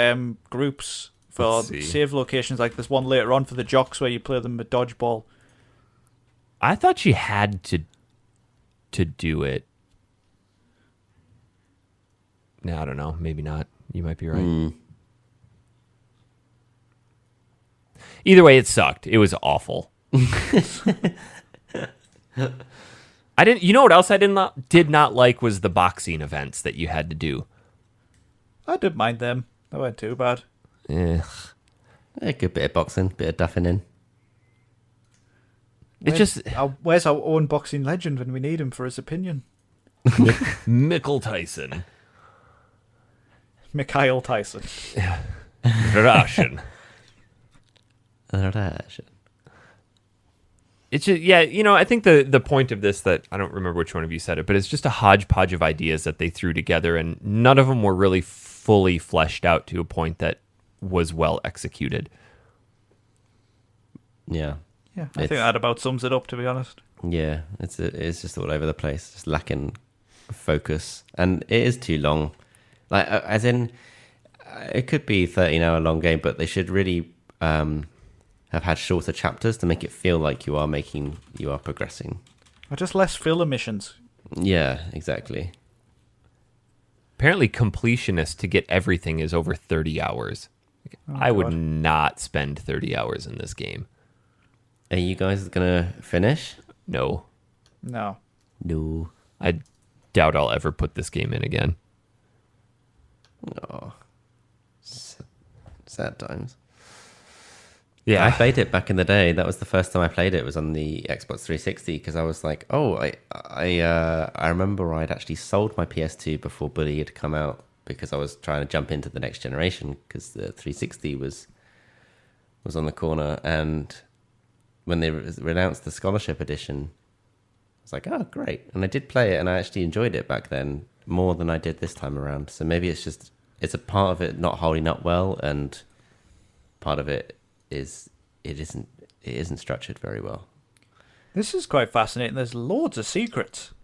groups for save locations. Like there's one later on for the jocks where you play them with dodgeball. I thought you had to do it. No, I don't know. Maybe not. You might be right. Either way, it sucked. It was awful. I didn't. You know what else I did not like was the boxing events that you had to do. I didn't mind them. They weren't too bad. A good bit of boxing, bit of duffing in. Where's our own boxing legend when we need him for his opinion? Michael Tyson. Mikhail Tyson. Russian. It's just, I think the point of this, that I don't remember which one of you said it, but it's just a hodgepodge of ideas that they threw together, and none of them were really fully fleshed out to a point that was well executed. Yeah. Yeah, I think that about sums it up, to be honest. Yeah, it's just all over the place, just lacking focus, and it is too long. Like, as in, it could be 13-hour long game, but they should really have had shorter chapters to make it feel like you are progressing. Or just less filler missions. Yeah, exactly. Apparently, completionist to get everything is over 30 hours. I would God. not spend 30 hours in this game. Are you guys gonna finish? No. No. No. I doubt I'll ever put this game in again. Oh, sad times. Yeah. I played it back in the day. That was the first time I played it. Was on the Xbox 360 because I was like, oh, I remember I'd actually sold my PS2 before Bully had come out because I was trying to jump into the next generation because the 360 was on the corner. And when they announced the Scholarship Edition, I was like, oh, great. And I did play it, and I actually enjoyed it back then more than I did this time around. So maybe it's a part of it not holding up well, and part of it is it isn't structured very well. This is quite fascinating. There's loads of secrets.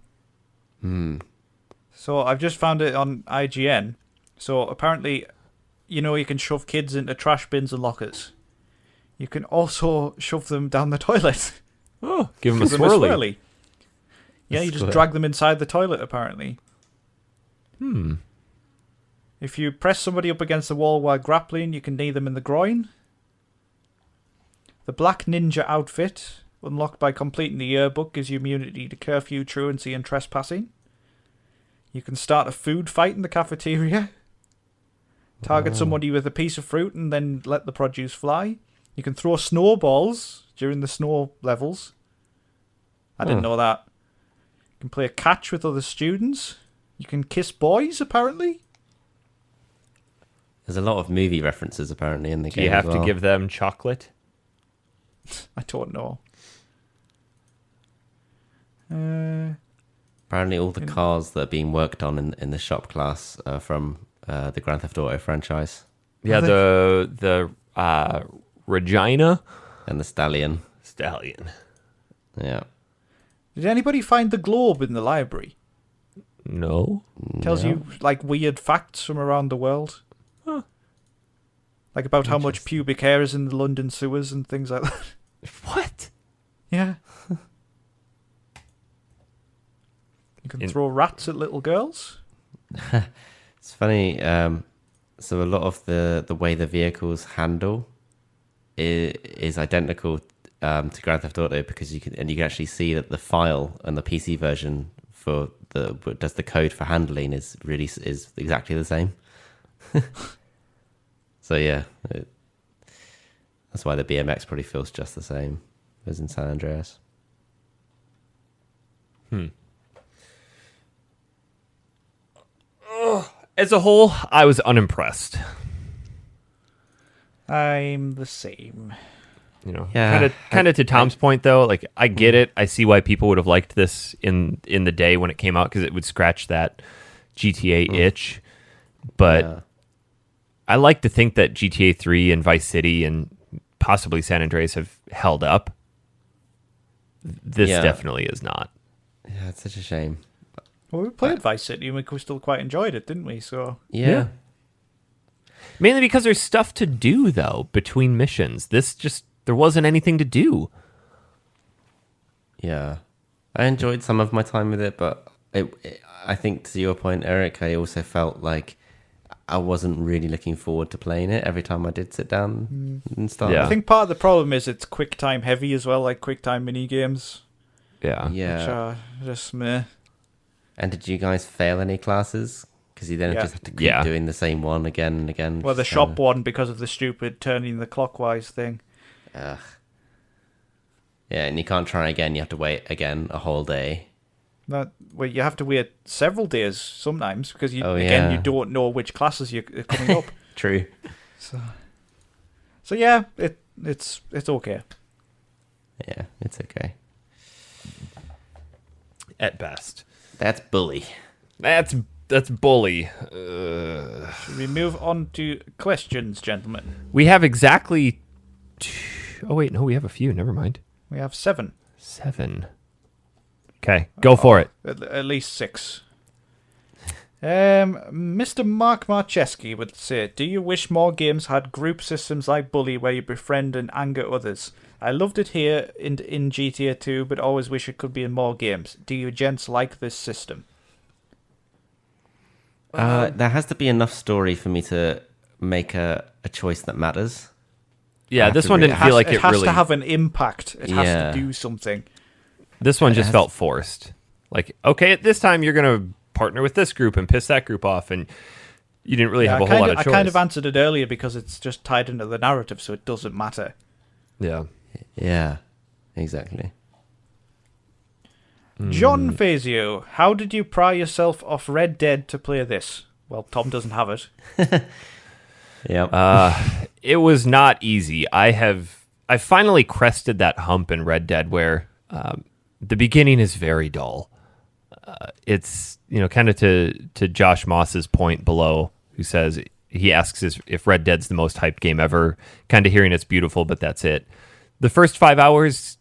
So I've just found it on IGN. So apparently, you can shove kids into trash bins and lockers. You can also shove them down the toilet. Oh, give them a Give them swirly. Yeah, you just drag them inside the toilet, apparently. If you press somebody up against the wall while grappling, you can knee them in the groin. The Black Ninja outfit, unlocked by completing the yearbook, gives you immunity to curfew, truancy, and trespassing. You can start a food fight in the cafeteria. Target somebody with a piece of fruit and then let the produce fly. You can throw snowballs during the snow levels. I didn't know that. You can play catch with other students. You can kiss boys, apparently. There's a lot of movie references apparently in the Do game. you have as well. to give them chocolate? I don't know. Apparently, all the cars that are being worked on in the shop class are from the Grand Theft Auto franchise, Yeah, the Regina and the Stallion. Stallion. Yeah. Did anybody find the globe in the library? No. Tells you like weird facts from around the world. Huh. Like about how much pubic hair is in the London sewers and things like that. What? Yeah. You can throw rats at little girls. It's funny. So a lot of the way the vehicles handle is identical to Grand Theft Auto because you can actually see that the file and the PC version for does the code for handling is exactly the same. So yeah, that's why the BMX probably feels just the same as in San Andreas. As a whole, I was unimpressed. I'm the same. Yeah, kind of to Tom's point though. Like, I get it. I see why people would have liked this in the day when it came out because it would scratch that GTA itch. But Yeah. I like to think that GTA 3 and Vice City and possibly San Andreas have held up. This definitely is not. Yeah, it's such a shame. Well, we played Vice City and we still quite enjoyed it, didn't we? So Yeah. Mainly because there's stuff to do though between missions. There wasn't anything to do. Yeah. I enjoyed some of my time with it, but I think to your point, Eric, I also felt like I wasn't really looking forward to playing it every time I did sit down and start. Yeah. I think part of the problem is it's quick time heavy as well, like quick time mini games. Yeah. Which Yeah. are just meh. And did you guys fail any classes? Because you then Yeah. just have to keep doing the same one again and again. Well, the Just shop one because of the stupid turning the clockwise thing. Ugh. Yeah, and you can't try again. You have to wait again a whole day. Well, you have to wait several days sometimes because you yeah. don't know which classes are coming up. True. So yeah, it's okay. Yeah, it's okay. At best. That's bully. That's bully. Should we move on to questions, gentlemen? We have exactly oh wait, no, we have a few. Never mind. We have 7. 7. Okay, go for it. At least 6. Mr. Mark Marcheski would say, do you wish more games had group systems like Bully where you befriend and anger others? I loved it here in GTA 2, but always wish it could be in more games. Do you gents like this system? There has to be enough story for me to make a choice that matters. Yeah, this one didn't feel like it has really... to have an impact. It has to do something. This one just felt forced. Like, okay, at this time you're going to partner with this group and piss that group off, and you didn't really have a whole lot of choice. I kind of answered it earlier because it's just tied into the narrative, so it doesn't matter. Yeah, exactly. John Fazio, how did you pry yourself off Red Dead to play this? Well, Tom doesn't have it. It was not easy. I finally crested that hump in Red Dead where the beginning is very dull. It's, kind of to Josh Moss's point below, who says, he asks if Red Dead's the most hyped game ever, kind of hearing it's beautiful, but that's it. The first 5 hours,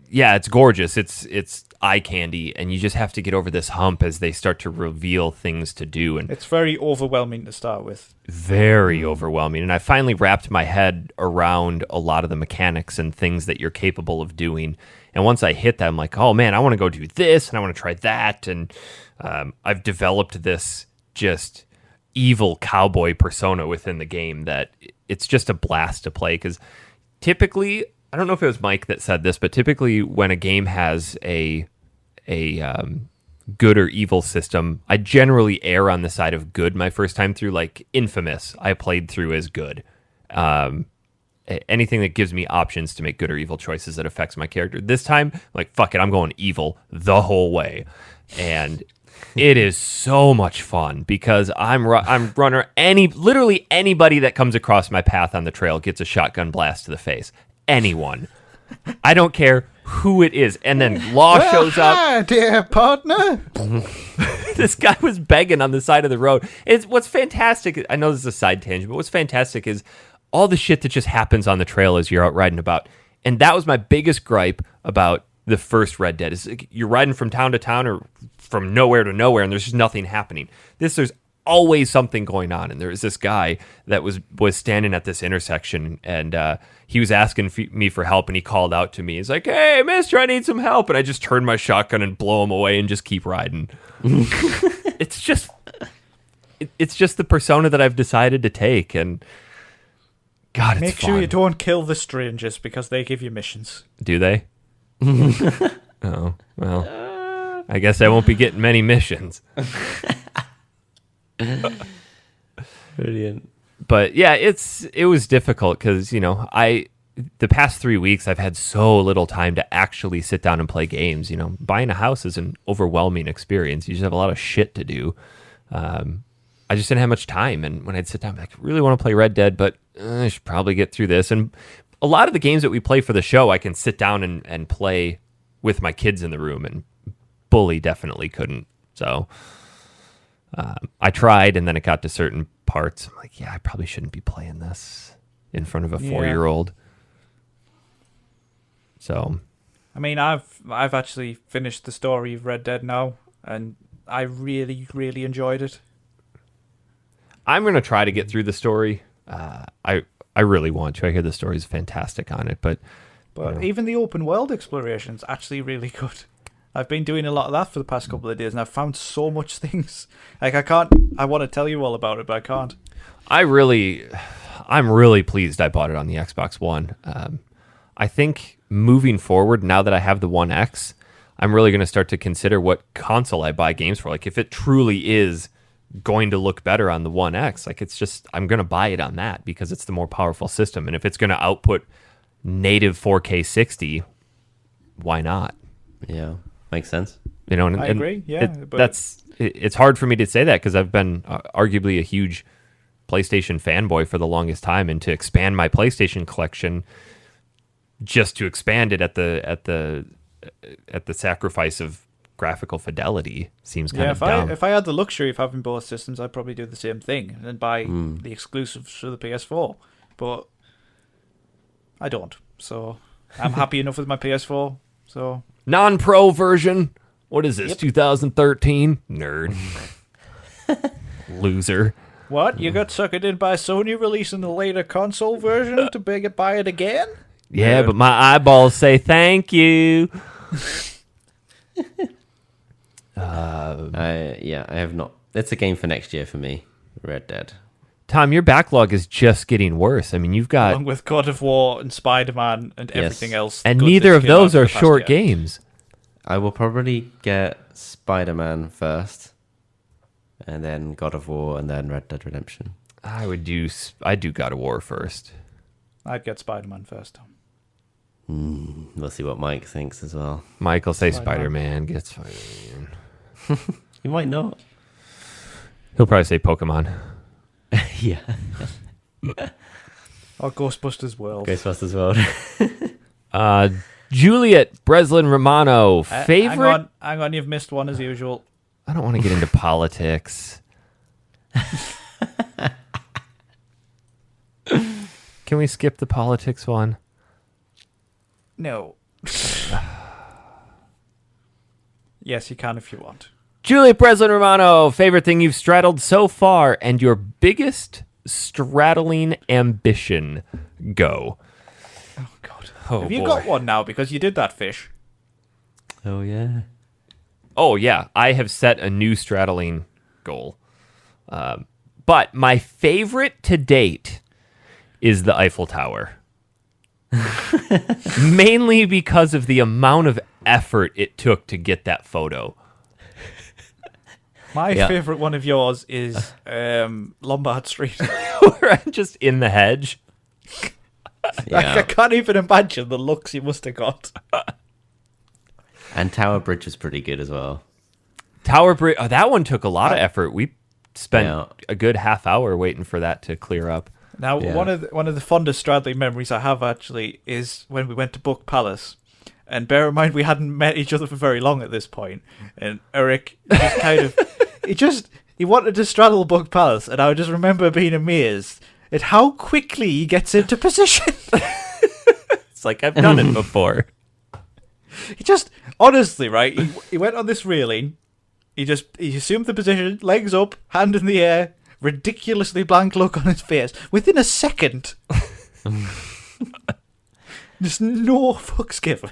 yeah, it's gorgeous. It's eye candy, and you just have to get over this hump as they start to reveal things to do. And it's very overwhelming to start with. Very overwhelming. And I finally wrapped my head around a lot of the mechanics and things that you're capable of doing. And once I hit that, I'm like, oh man, I want to go do this and I want to try that. And I've developed this just evil cowboy persona within the game that it's just a blast to play. Because typically, I don't know if it was Mike that said this, but typically when a game has a good or evil system, I generally err on the side of good my first time through. Like Infamous, I played through as good. Anything that gives me options to make good or evil choices that affects my character. This time, like, fuck it, I'm going evil the whole way. And it is so much fun because I'm runner. Literally anybody that comes across my path on the trail gets a shotgun blast to the face. Anyone. I don't care who it is. And then Law shows up. Hi, dear partner. This guy was begging on the side of the road. What's fantastic, I know this is a side tangent, but what's fantastic is all the shit that just happens on the trail as you're out riding about. And that was my biggest gripe about the first Red Dead, is you're riding from town to town or from nowhere to nowhere, and there's just nothing happening. There's always something going on. And there was this guy that was standing at this intersection, and he was asking me for help, and he called out to me. He's like, hey, mister, I need some help. And I just turn my shotgun and blow him away and just keep riding. It's just the persona that I've decided to take, and God, it's Make fun. sure you don't kill the strangers because they give you missions. Do they? Oh, well, I guess I won't be getting many missions. Brilliant. But yeah, it was difficult because, the past 3 weeks I've had so little time to actually sit down and play games. Buying a house is an overwhelming experience. You just have a lot of shit to do. I just didn't have much time, and when I'd sit down, I'm like, I really want to play Red Dead, but I should probably get through this. And a lot of the games that we play for the show, I can sit down and play with my kids in the room, and Bully definitely couldn't. So I tried, and then it got to certain parts. I'm like, yeah, I probably shouldn't be playing this in front of a 4-year-old. So, I mean, I've actually finished the story of Red Dead now, and I really, really enjoyed it. I'm going to try to get through the story. I really want to. I hear the story is fantastic on it, but even the open world exploration is actually really good. I've been doing a lot of that for the past couple of days, and I've found so much things. Like I want to tell you all about it, but I can't. I'm really pleased I bought it on the Xbox One. I think moving forward, now that I have the One X, I'm really going to start to consider what console I buy games for. Like, if it truly is going to look better on the One X, like, it's just, I'm going to buy it on that because it's the more powerful system. And if it's going to output native 4K 60, why not? Yeah, makes sense. I agree. Yeah, it's hard for me to say that because I've been arguably a huge PlayStation fanboy for the longest time, and to expand my PlayStation collection just to expand it at the sacrifice of graphical fidelity seems kind of dumb. If I had the luxury of having both systems, I'd probably do the same thing and buy the exclusives for the PS4. But I don't, so I'm happy enough with my PS4. So non-pro version. What is this? 2013 nerd. Loser. What? You got suckered in by Sony releasing the later console version to buy it again? Yeah, but my eyeballs say thank you. I have not. It's a game for next year for me. Red Dead. Tom, your backlog is just getting worse. I mean, you've got... Along with God of War and Spider-Man and everything else. And good neither that's of came out those in are the past short year. games. I will probably get Spider-Man first, and then God of War, and then Red Dead Redemption. I'd do God of War first. I'd get Spider-Man first. We'll see what Mike thinks as well. Michael say Spider-Man. Spider-Man. Get Spider-Man. You might not. He'll probably say Pokemon. Yeah. Or Ghostbusters World. Ghostbusters World. Juliet Breslin Romano, favorite... Hang on, you've missed one as usual. I don't want to get into politics. Can we skip the politics one? No. Yes, you can if you want. Juliet Breslin Romano, favorite thing you've straddled so far and your biggest straddling ambition. Go. Oh, God. Oh, Have you boy. got one now? Because you did that fish. Oh, yeah. Oh, yeah. I have set a new straddling goal. But my favorite to date is the Eiffel Tower. Mainly because of the amount of effort it took to get that photo. My favourite one of yours is Lombard Street. Where I'm just in the hedge. I can't even imagine the looks you must have got. And Tower Bridge was pretty good as well. Tower Bridge. Oh, that one took a lot of effort. We spent Yeah. a good half hour waiting for that to clear up. Now, Yeah. one of the fondest straddling memories I have actually is when we went to Book Palace. And bear in mind, we hadn't met each other for very long at this point. And Eric just kind of... He wanted to straddle Book Palace, and I just remember being amazed at how quickly he gets into position. It's like, I've done it before. He just... Honestly, right? He went on this railing. He assumed the position, legs up, hand in the air, ridiculously blank look on his face. Within a second. Just no fucks given.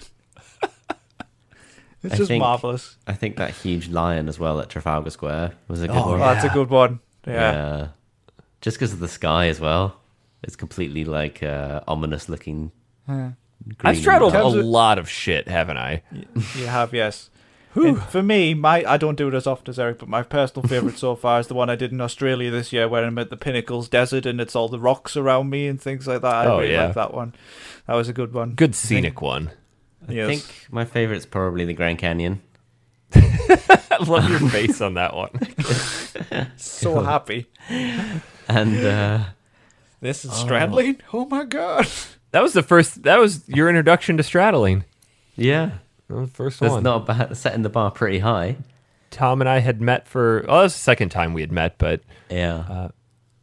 It's just marvellous. I think that huge lion as well at Trafalgar Square was a good Oh, one. Oh, that's a good one. Yeah. Just because of the sky as well. It's completely like ominous looking. I've straddled a terms of- lot of shit, haven't I? You have, yes. And for me, I don't do it as often as Eric, but my personal favourite so far is the one I did in Australia this year, where I'm at the Pinnacles Desert and it's all the rocks around me and things like that. I really like that one. That was a good one. Good scenic one. Yes. I think my favorite's probably the Grand Canyon. I love your face on that one. So happy. And This is straddling? Oh my god. That was your introduction to straddling. yeah, That was the first that's one. not bad. Setting the bar pretty high. Tom and I had met that was the second time we had met, but Yeah,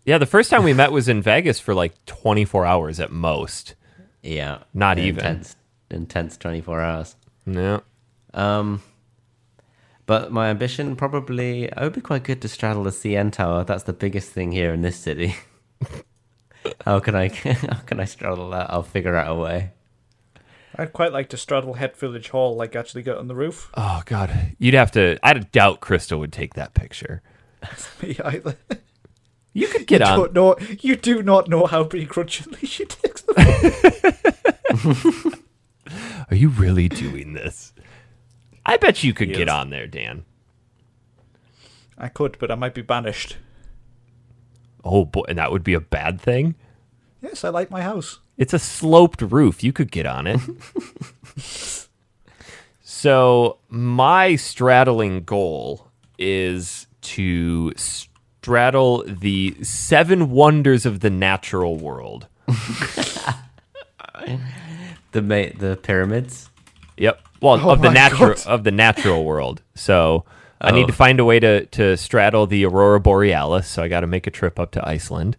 the first time we met was in Vegas for like 24 hours at most. yeah. Not An even. intense 24 hours. No. But my ambition probably, it would be quite good to straddle the CN Tower. That's the biggest thing here in this city. How can I straddle that? I'll figure out a way. I'd quite like to straddle Het Village Hall, like actually get on the roof. Oh God, I doubt Crystal would take that picture. Me either. You could get on. You do not know how begrudgingly she takes them. Are you really doing this? I bet you could Yes. get on there, Dan. I could, but I might be banished. Oh boy, and that would be a bad thing. Yes, I like my house. It's a sloped roof. You could get on it. So my straddling goal is to straddle the 7 wonders of the natural world. The pyramids. Yep. Well, Oh of the my God. of the natural world. So I need to find a way to straddle the Aurora Borealis. So I got to make a trip up to Iceland.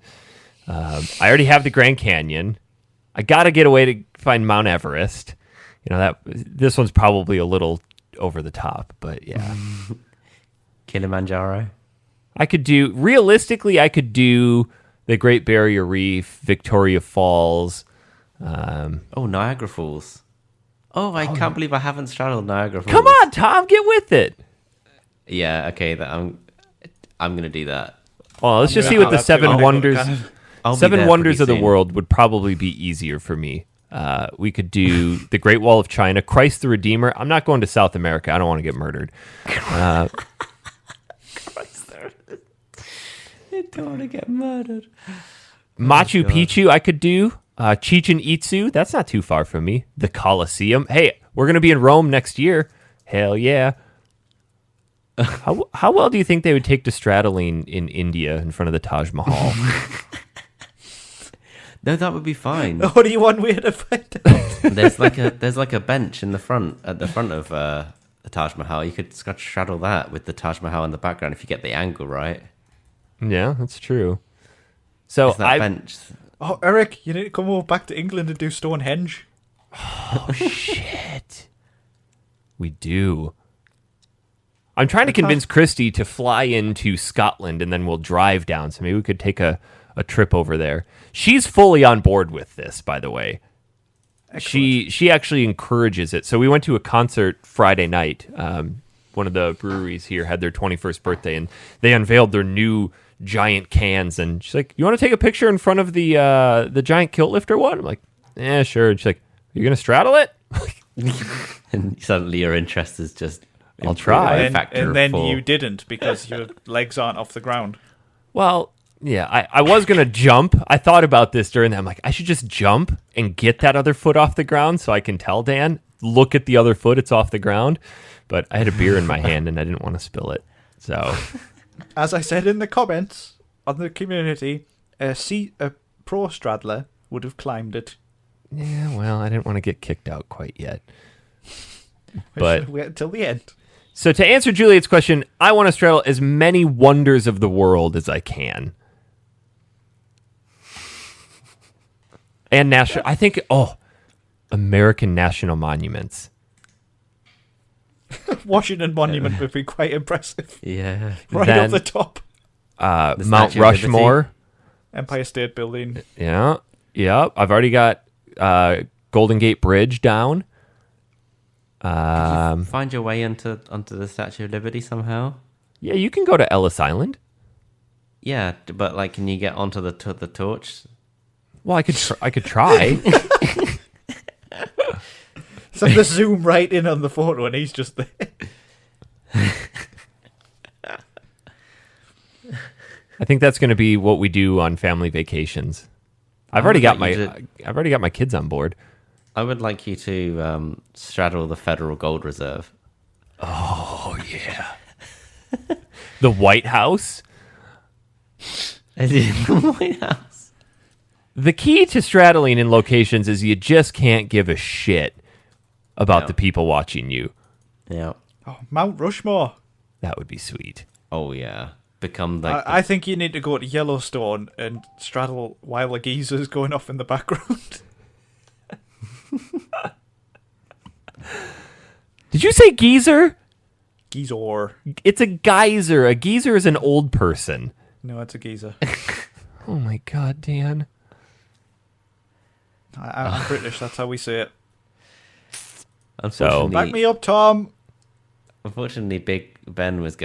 I already have the Grand Canyon. I got to get a way to find Mount Everest. You know, this one's probably a little over the top, but yeah. Kilimanjaro. I could do the Great Barrier Reef, Victoria Falls. Niagara Falls. I can't believe I haven't straddled Niagara Falls. Come on, Tom, get with it. Yeah, okay, I'm gonna do that. Well, let's just see what the seven wonders of the soon. world would probably be easier for me. We could do the Great Wall of China, Christ the Redeemer. I'm not going to South America. I don't want to get murdered. I don't want to get murdered. Machu Picchu, I could do. Chichen Itzu, that's not too far from me. The Colosseum. Hey, we're going to be in Rome next year. Hell yeah. How well do you think they would take to straddling in India in front of the Taj Mahal? No, that would be fine. What do you want me to find out? There's like a bench in the front at the front of the Taj Mahal. You could straddle that with the Taj Mahal in the background if you get the angle right. Yeah, that's true. So that bench. Oh, Eric, you need to come over back to England and do Stonehenge. Oh shit. We do. I'm trying to convince Christy to fly into Scotland and then we'll drive down. So maybe we could take a trip over there. She's fully on board with this, by the way. Excellent. She actually encourages it. So we went to a concert Friday night. One of the breweries here had their 21st birthday, and they unveiled their new giant cans. And she's like, "You want to take a picture in front of the giant kilt lifter one?" I'm like, "Yeah, sure." And she's like, "Are you gonna straddle it?" And suddenly your interest is just. I'll try. And then you didn't because your legs aren't off the ground. Well, yeah, I was going to jump. I thought about this during that. I'm like, I should just jump and get that other foot off the ground so I can tell Dan, look at the other foot, it's off the ground. But I had a beer in my hand and I didn't want to spill it. So, as I said in the comments on the community, a pro straddler would have climbed it. Yeah, well, I didn't want to get kicked out quite yet. But wait until the end. So to answer Juliet's question, I want to straddle as many wonders of the world as I can. And I think, American national monuments. Washington Monument would be quite impressive. Yeah. Right Then, up the top. Mount Rushmore. Empire State Building. Yeah. I've already got Golden Gate Bridge down. Did you find your way onto the Statue of Liberty somehow? Yeah, you can go to Ellis Island. Yeah, but like, can you get onto the torch? Well, I could try. So they zoom right in on the photo, and he's just there. I think that's going to be what we do on family vacations. I've already got my kids on board. I would like you to straddle the Federal Gold Reserve. Oh yeah, the White House. The White House. The key to straddling in locations is you just can't give a shit about the people watching you. Yeah. Oh, Mount Rushmore. That would be sweet. Oh yeah. Become like. I think you need to go to Yellowstone and straddle while the geezer's going off in the background. Did you say geezer? Geezer. It's a geyser. A geezer is an old person. No, it's a geezer. Oh my god, Dan. I'm British, that's how we say it. Unfortunately, Back me up, Tom. Unfortunately, Big Ben was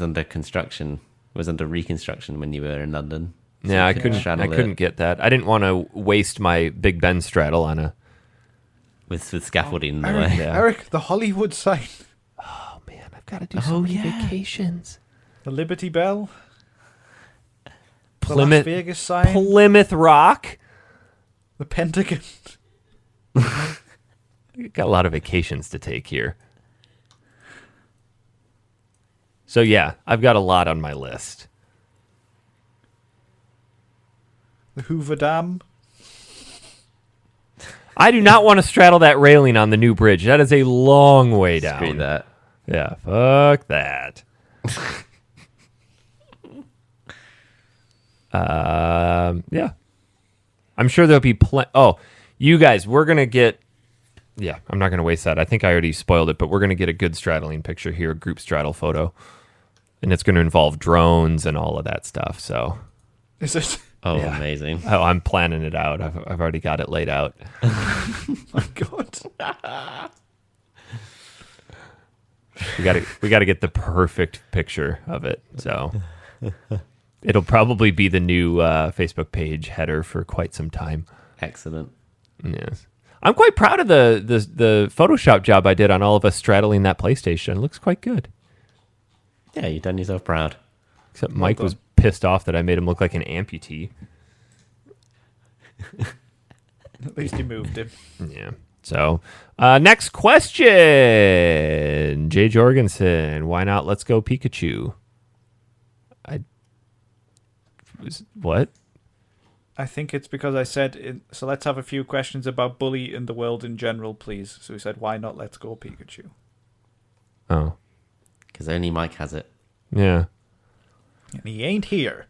under construction, was under reconstruction when you were in London. So Yeah, I you couldn't get that. I didn't want to waste my Big Ben straddle on a with scaffolding in the Eric, way. Yeah. Eric, the Hollywood sign. Oh man, I've got to do so many vacations. The Liberty Bell. The Plymouth, Las Vegas sign. Plymouth Rock. The Pentagon. We've got a lot of vacations to take here. So yeah, I've got a lot on my list. The Hoover Dam. I do not want to straddle that railing on the new bridge. That is a long way down. Screw that. Yeah, fuck that. Yeah. I'm sure there'll be you guys, we're going to get... Yeah, I'm not going to waste that. I think I already spoiled it, but we're going to get a good straddling picture here, a group straddle photo. and it's going to involve drones and all of that stuff. So, Is it? Oh, Yeah. amazing. oh, I'm planning it out. I've already got it laid out. My God. We got to get the perfect picture of it. So it'll probably be the new Facebook page header for quite some time. Excellent. Yes. I'm quite proud of the Photoshop job I did on all of us straddling that PlayStation. It looks quite good. Yeah, you've done yourself proud. Except Mike was pissed off that I made him look like an amputee. At least you moved him. Yeah. So, next question. Jay Jorgensen. Why not Let's Go Pikachu? What? I think it's because I said, so let's have a few questions about Bully in the world in general, please. So he said, why not Let's Go Pikachu? Oh. Because only Mike has it. Yeah. And he ain't here.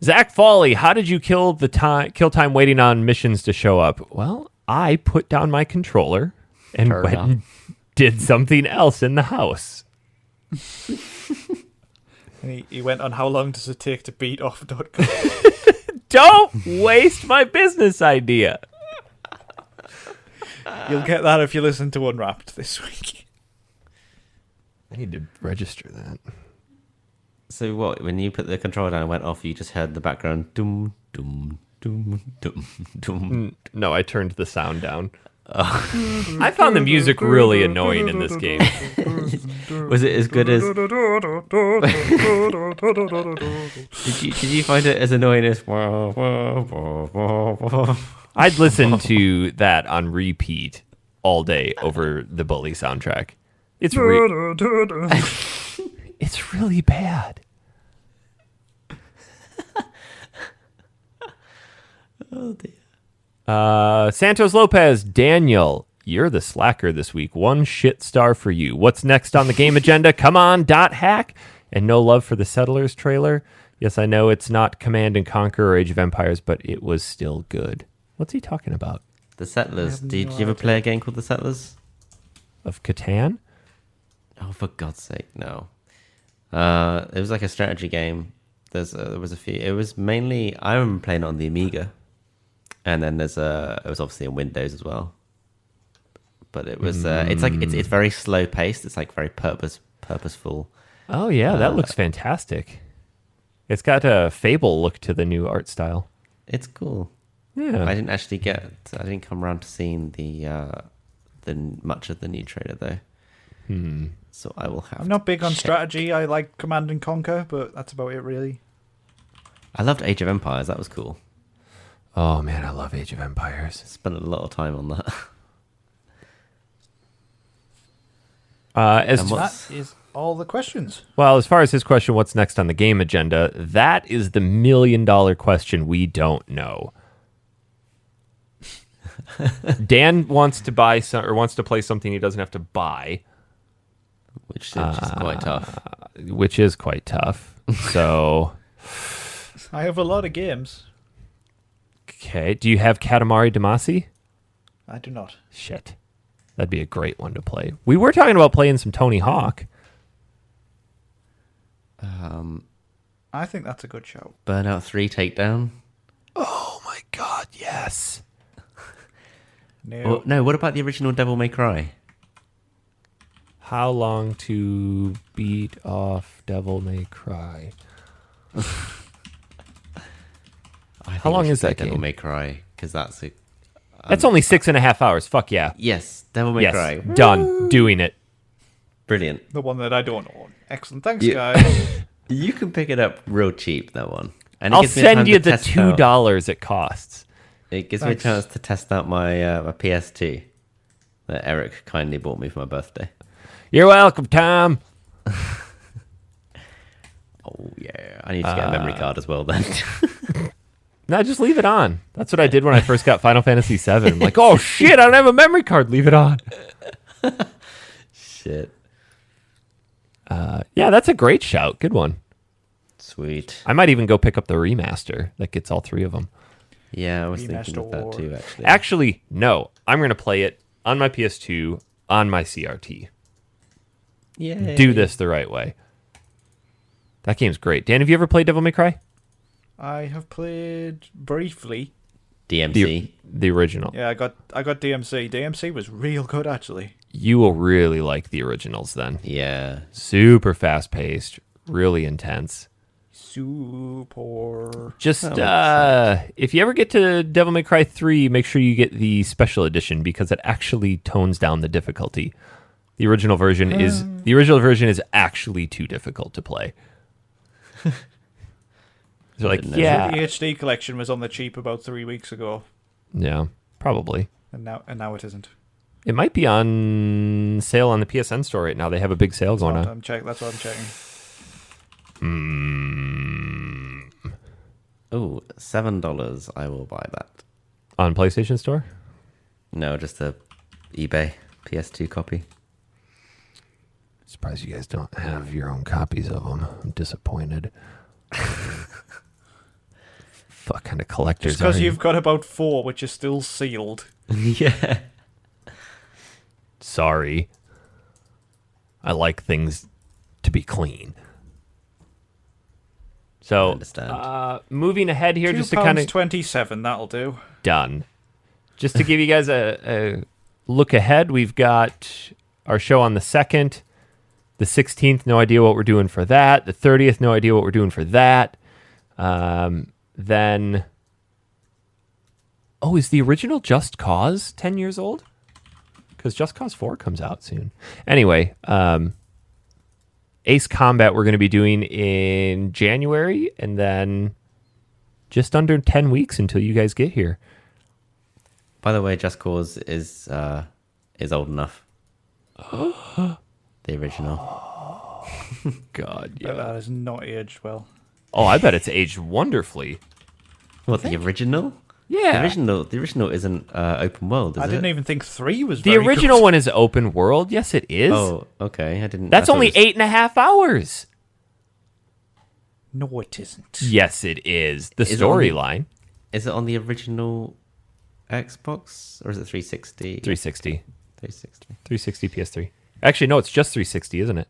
Zach Foley, how did you kill time waiting on missions to show up? Well, I put down my controller and Turn went off. and did something else in the house. And he went on how long does it take to beat off.com. Don't waste my business idea. You'll get that if you listen to Unwrapped this week. I need to register that. So what, when you put the controller down and went off, you just heard the background doom, doom, doom, doom, doom. No, I turned the sound down. I found the music really annoying in this game. Was it as good as... Did you find it as annoying as... I'd listen to that on repeat all day over the Bully soundtrack. It's it's really bad. Oh, dear. Santos Lopez, Daniel, you're the slacker this week. 1 shit star for you. What's next on the game agenda? Come on, .hack. And no love for the Settlers trailer. Yes, I know it's not Command and Conquer or Age of Empires, but it was still good. What's he talking about? The Settlers. I have Did no you ever idea. play a game called The Settlers? Of Catan? Oh, for God's sake, no. It was like a strategy game. There was a few. It was mainly... I remember playing it on the Amiga. And then it was obviously on Windows as well. But it was... it's very slow paced. It's like very purposeful. Oh, yeah, that looks fantastic. It's got a Fable look to the new art style. It's cool. Yeah. I didn't come around to seeing the much of the new trailer though. So I will have. I'm not big on check. strategy. I like Command and Conquer, but that's about it, really. I loved Age of Empires. That was cool. Oh, man, I love Age of Empires. Spent a lot of time on that. As And That is all the questions. Well, as far as his question, what's next on the game agenda? That is the $1 million question we don't know. Dan wants to buy wants to play something he doesn't have to buy, which is quite tough. which is quite tough. So, I have a lot of games. okay. Do you have Katamari Damacy? I do not. Shit. That'd be a great one to play. We were talking about playing some Tony Hawk. I think that's a good show. Burnout 3 Takedown. Oh my god, yes. No. No, what about the original Devil May Cry? How long to beat off Devil May Cry? How long is that Devil game? May Cry, because that's a... That's only 6.5 hours. Fuck yeah. Yes, Devil May Yes. Cry. Done. Doing it. Brilliant. The one that I don't own. Excellent. Thanks, Yeah. guys. You can pick it up real cheap, that one. And it I'll gives me a time send to you the test out- $2 it costs. It gives me a Thanks. chance to test out my my PS2 that Eric kindly bought me for my birthday. You're welcome, Tom. Oh yeah, I need to get a memory card as well then. No, just leave it on. That's what I did when I first got Final Fantasy VII. I'm like, oh shit, I don't have a memory card. Leave it on. Shit. Yeah, that's a great shout. Good one. Sweet. I might even go pick up the remaster that gets all 3 of them. Yeah, I was thinking Remaster of that War. too, actually. Actually, no. I'm going to play it on my PS2 on my CRT. Yeah. Do this the right way. That game's great. Dan, have you ever played Devil May Cry? I have played briefly. DMC. The original. Yeah, I got DMC. DMC was real good, actually. You will really like the originals then. Yeah. Super fast paced, really intense. Super. Just if you ever get to Devil May Cry 3, make sure you get the special edition because it actually tones down the difficulty. The original version is actually too difficult to play. They're like, yeah, The HD collection was on the cheap about 3 weeks ago, yeah, probably. and now it isn't. It might be on sale on the PSN store right now. They have a big sale going on. That's what I'm checking. Oh, $7. I will buy that. On PlayStation Store? No, just a eBay PS2 copy. Surprised you guys don't have your own copies of them. I'm disappointed. Fuck kind of collectors Just because are you? you've got about 4 which are still sealed. Yeah. Sorry. I like things to be clean. So, I understand. moving ahead here, just to kind of £2.27, that'll do. done. Just to give you guys a look ahead, we've got our show on the 2nd, the 16th. No idea what we're doing for that. The 30th, no idea what we're doing for that. Then, is the original Just Cause 10 years old? Because Just Cause 4 comes out soon. Anyway, Ace Combat we're going to be doing in January, and then just under 10 weeks until you guys get here. By the way, Just Cause is old enough. The original. God, Yeah. That has not aged well. Oh, I bet it's aged wonderfully. What, the original? Yeah. The original isn't open world, is it? I didn't even think 3 was The very original good. one is open world. Yes, it is. Oh, okay. I didn't. That's I thought only it was- 8.5 hours. No, it isn't. Yes, it is. The Is it on the- storyline. Is it on the original Xbox or is it 360? 360. 360. 360 PS3. Actually, no, it's just 360, isn't it?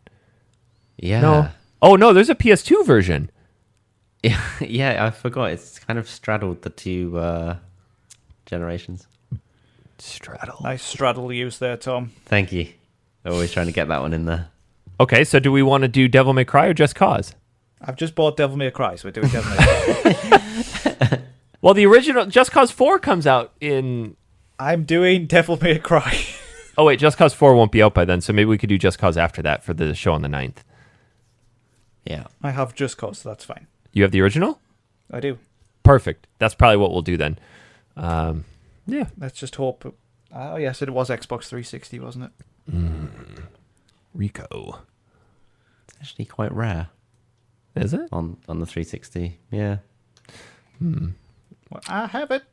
Yeah. No. Oh, no, there's a PS2 version. Yeah, I forgot. It's kind of straddled the two generations. Straddle. Nice straddle use there, Tom. Thank you. Always trying to get that one in there. Okay, so do we want to do Devil May Cry or Just Cause? I've just bought Devil May Cry, so we're doing Devil May Cry. Well, the original Just Cause 4 comes out in... I'm doing Devil May Cry. Oh, wait, Just Cause 4 won't be out by then, so maybe we could do Just Cause after that for the show on the 9th. Yeah. I have Just Cause, so that's fine. You have the original? I do. Perfect. That's probably what we'll do then. Yeah. Let's just hope. Oh, yes, it was Xbox 360, wasn't it? Rico. It's actually quite rare Is it? on the 360. Yeah. Well, I have it.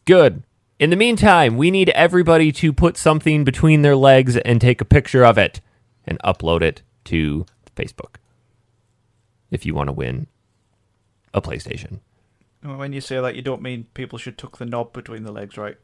Good. In the meantime, we need everybody to put something between their legs and take a picture of it and upload it to Facebook if you want to win a PlayStation. When you say that, you don't mean people should tuck the knob between the legs, right?